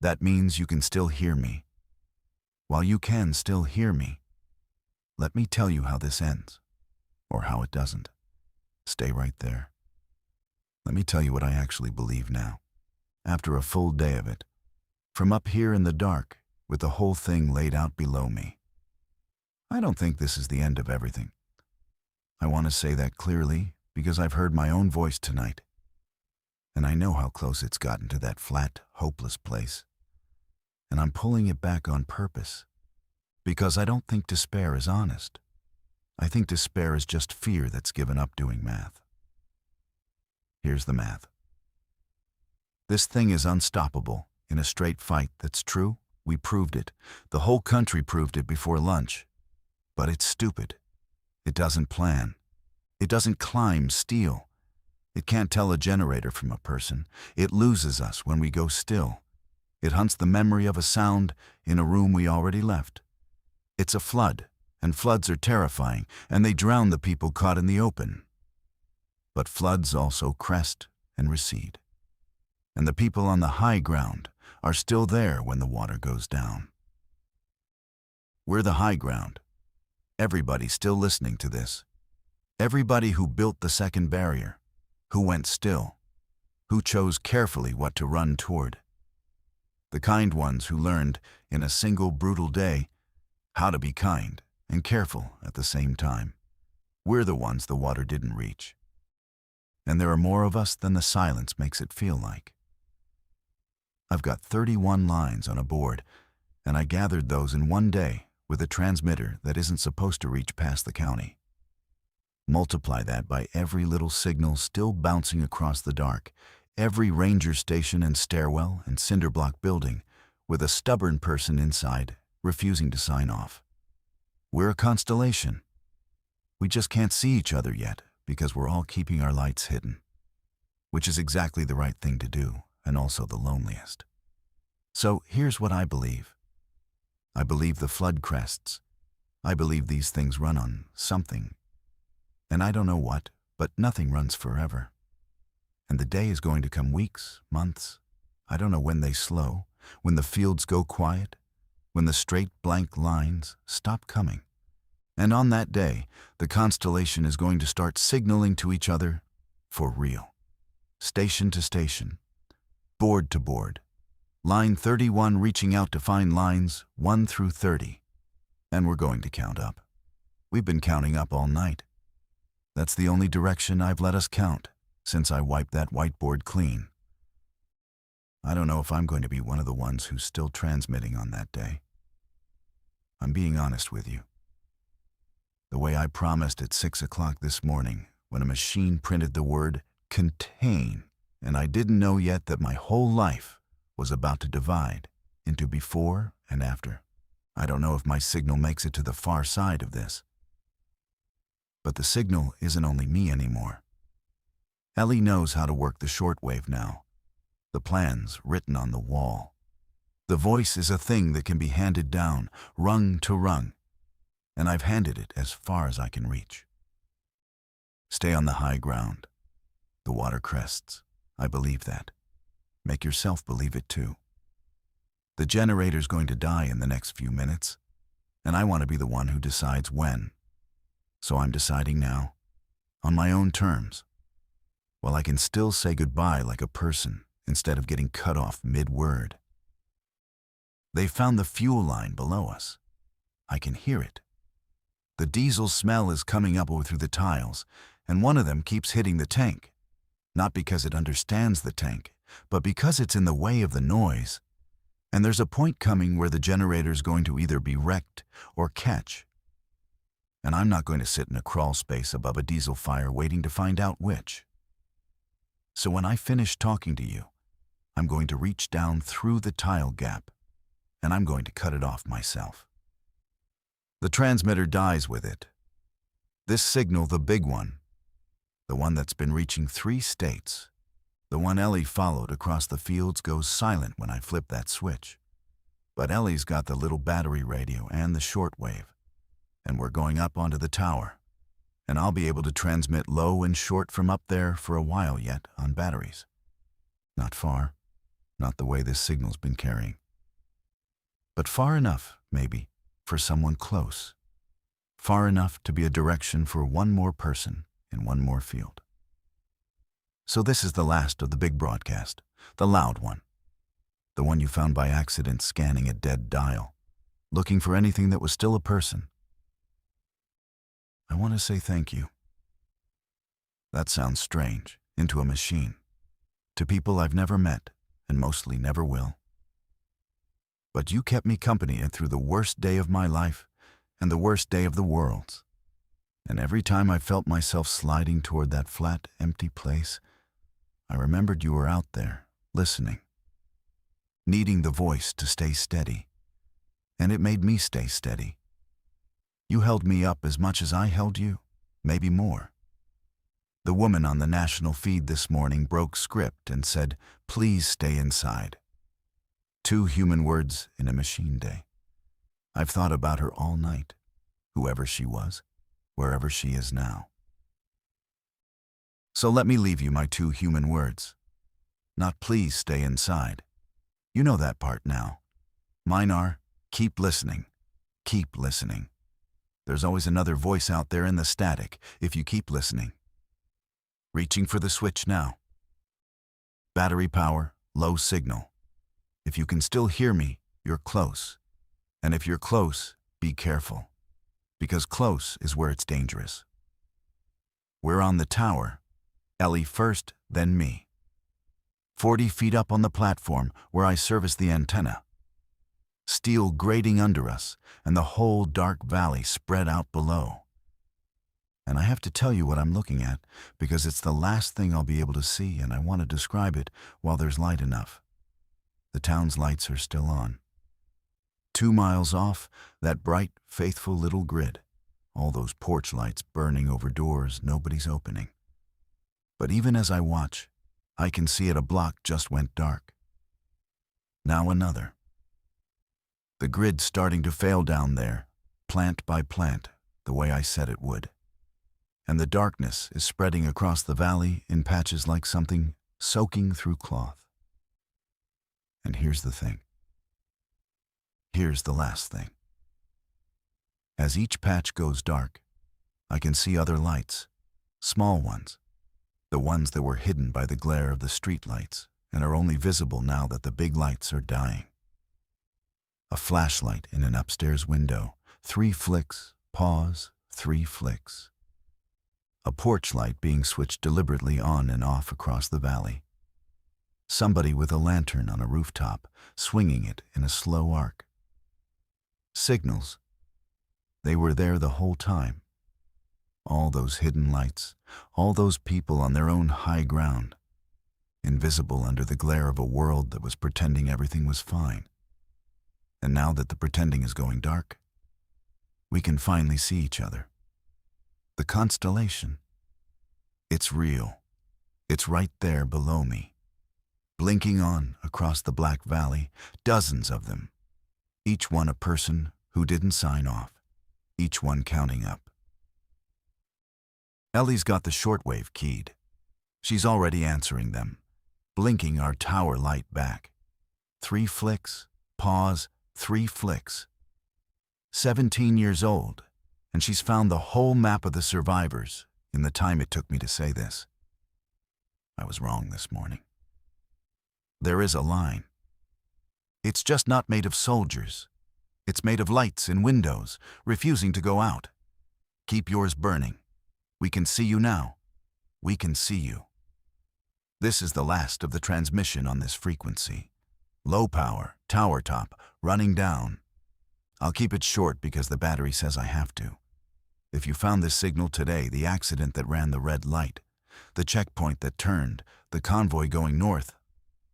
That means you can still hear me. While you can still hear me, let me tell you how this ends, or how it doesn't. Stay right there. Let me tell you what I actually believe now, after a full day of it, from up here in the dark, with the whole thing laid out below me. I don't think this is the end of everything. I want to say that clearly because I've heard my own voice tonight. And I know how close it's gotten to that flat, hopeless place. And I'm pulling it back on purpose, because I don't think despair is honest. I think despair is just fear that's given up doing math. Here's the math. This thing is unstoppable in a straight fight. That's true. We proved it. The whole country proved it before lunch. But it's stupid. It doesn't plan. It doesn't climb, steal. It can't tell a generator from a person. It loses us when we go still. It hunts the memory of a sound in a room we already left. It's a flood, and floods are terrifying, and they drown the people caught in the open. But floods also crest and recede. And the people on the high ground are still there when the water goes down. We're the high ground. Everybody still listening to this. Everybody who built the second barrier, who went still, who chose carefully what to run toward. The kind ones who learned in a single brutal day how to be kind and careful at the same time. We're the ones the water didn't reach. And there are more of us than the silence makes it feel like. I've got 31 lines on a board, and I gathered those in one day with a transmitter that isn't supposed to reach past the county. Multiply that by every little signal still bouncing across the dark, every ranger station and stairwell and cinderblock building with a stubborn person inside refusing to sign off. We're a constellation. We just can't see each other yet because we're all keeping our lights hidden, which is exactly the right thing to do and also the loneliest. So here's what I believe. I believe the flood crests. I believe these things run on something. And I don't know what, but nothing runs forever. And the day is going to come weeks, months. I don't know when they slow, when the fields go quiet, when the straight blank lines stop coming. And on that day, the constellation is going to start signaling to each other for real. Station to station, board to board, line 31 reaching out to find lines 1 through 30. And we're going to count up. We've been counting up all night. That's the only direction I've let us count since I wiped that whiteboard clean. I don't know if I'm going to be one of the ones who's still transmitting on that day. I'm being honest with you. The way I promised at 6 o'clock this morning when a machine printed the word contain, and I didn't know yet that my whole life was about to divide into before and after. I don't know if my signal makes it to the far side of this. But the signal isn't only me anymore. Ellie knows how to work the shortwave now. The plan's written on the wall. The voice is a thing that can be handed down, rung to rung, and I've handed it as far as I can reach. Stay on the high ground. The water crests. I believe that. Make yourself believe it too. The generator's going to die in the next few minutes, and I want to be the one who decides when. So I'm deciding now, on my own terms, while I can still say goodbye like a person instead of getting cut off mid-word. They found the fuel line below us. I can hear it. The diesel smell is coming up through the tiles, and one of them keeps hitting the tank, not because it understands the tank, but because it's in the way of the noise. And there's a point coming where the generator's going to either be wrecked or catch. And I'm not going to sit in a crawl space above a diesel fire waiting to find out which. So when I finish talking to you, I'm going to reach down through the tile gap, and I'm going to cut it off myself. The transmitter dies with it. This signal, the big one, the one that's been reaching 3 states, the one Ellie followed across the fields, goes silent when I flip that switch. But Ellie's got the little battery radio and the shortwave, and we're going up onto the tower, and I'll be able to transmit low and short from up there for a while yet on batteries. Not far, not the way this signal's been carrying. But far enough, maybe, for someone close. Far enough to be a direction for one more person in one more field. So this is the last of the big broadcast, the loud one. The one you found by accident scanning a dead dial, looking for anything that was still a person. I want to say thank you. That sounds strange, into a machine, to people I've never met and mostly never will. But you kept me company through the worst day of my life and the worst day of the world's. And every time I felt myself sliding toward that flat, empty place, I remembered you were out there, listening, needing the voice to stay steady. And it made me stay steady. You held me up as much as I held you, maybe more. The woman on the national feed this morning broke script and said, "Please stay inside." 2 human words in a machine day. I've thought about her all night, whoever she was, wherever she is now. So let me leave you my 2 human words. Not "please stay inside." You know that part now. Mine are, keep listening. Keep listening. There's always another voice out there in the static if you keep listening. Reaching for the switch now. Battery power, low signal. If you can still hear me, you're close. And if you're close, be careful. Because close is where it's dangerous. We're on the tower. Ellie first, then me. 40 feet up on the platform where I service the antenna. Steel grating under us, and the whole dark valley spread out below. And I have to tell you what I'm looking at, because it's the last thing I'll be able to see, and I want to describe it while there's light enough. The town's lights are still on. 2 miles off, that bright, faithful little grid. All those porch lights burning over doors nobody's opening. But even as I watch, I can see it a block just went dark. Now another. The grid's starting to fail down there, plant by plant, the way I said it would. And the darkness is spreading across the valley in patches like something soaking through cloth. And here's the thing. Here's the last thing. As each patch goes dark, I can see other lights, small ones, the ones that were hidden by the glare of the street lights and are only visible now that the big lights are dying. A flashlight in an upstairs window, 3 flicks, pause, 3 flicks. A porch light being switched deliberately on and off across the valley. Somebody with a lantern on a rooftop, swinging it in a slow arc. Signals. They were there the whole time. All those hidden lights, all those people on their own high ground, invisible under the glare of a world that was pretending everything was fine. And now that the pretending is going dark, we can finally see each other. The constellation. It's real. It's right there below me. Blinking on across the black valley, dozens of them. Each one a person who didn't sign off. Each one counting up. Ellie's got the shortwave keyed. She's already answering them, blinking our tower light back. 3 flicks, pause, 3 flicks. 17 years old, and she's found the whole map of the survivors in the time it took me to say this. I was wrong this morning. There is a line. It's just not made of soldiers. It's made of lights in windows, refusing to go out. Keep yours burning. We can see you now. We can see you. This is the last of the transmission on this frequency. Low power, tower top, running down. I'll keep it short because the battery says I have to. If you found this signal today, the accident that ran the red light, the checkpoint that turned, the convoy going north,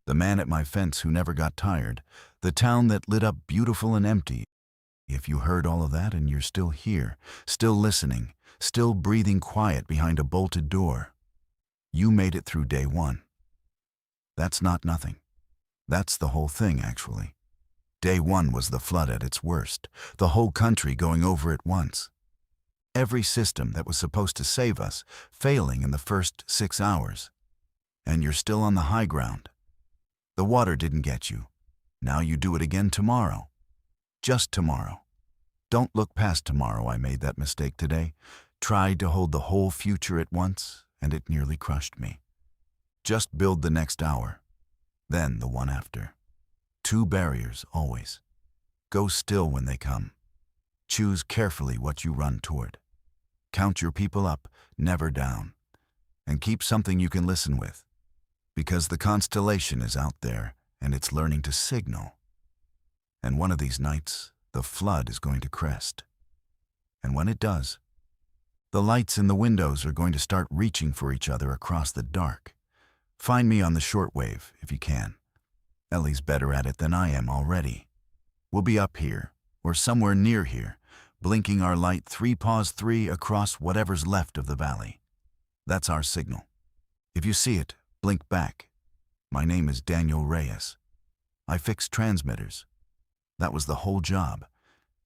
the man at my fence who never got tired, the town that lit up beautiful and empty, if you heard all of that and you're still here, still listening, still breathing quiet behind a bolted door, you made it through day 1. That's not nothing. That's the whole thing, actually. Day 1 was the flood at its worst, the whole country going over at once. Every system that was supposed to save us failing in the first 6 hours. And you're still on the high ground. The water didn't get you. Now you do it again tomorrow. Just tomorrow. Don't look past tomorrow. I made that mistake today. Tried to hold the whole future at once, and it nearly crushed me. Just build the next hour. Then the one after. 2 barriers, always. Go still when they come. Choose carefully what you run toward. Count your people up, never down. And keep something you can listen with. Because the constellation is out there, and it's learning to signal. And one of these nights, the flood is going to crest. And when it does, The lights in the windows are going to start reaching for each other across the dark. Find me on the shortwave, if you can. Ellie's better at it than I am already. We'll be up here, or somewhere near here, blinking our light 3 across whatever's left of the valley. That's our signal. If you see it, blink back. My name is Daniel Reyes. I fix transmitters. That was the whole job,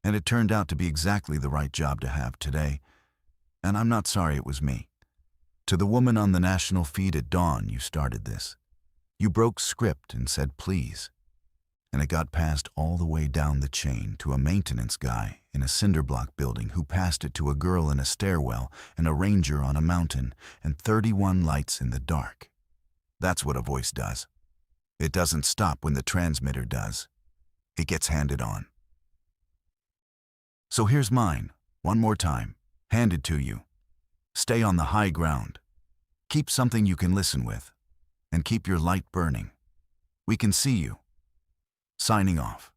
and it turned out to be exactly the right job to have today, and I'm not sorry it was me. To the woman on the national feed at dawn, you started this. You broke script and said please, and it got passed all the way down the chain to a maintenance guy in a cinder block building who passed it to a girl in a stairwell and a ranger on a mountain and 31 lights in the dark. That's what a voice does. It doesn't stop when the transmitter does. It gets handed on. So here's mine, one more time, handed to you. Stay on the high ground. Keep something you can listen with, and keep your light burning. We can see you. Signing off.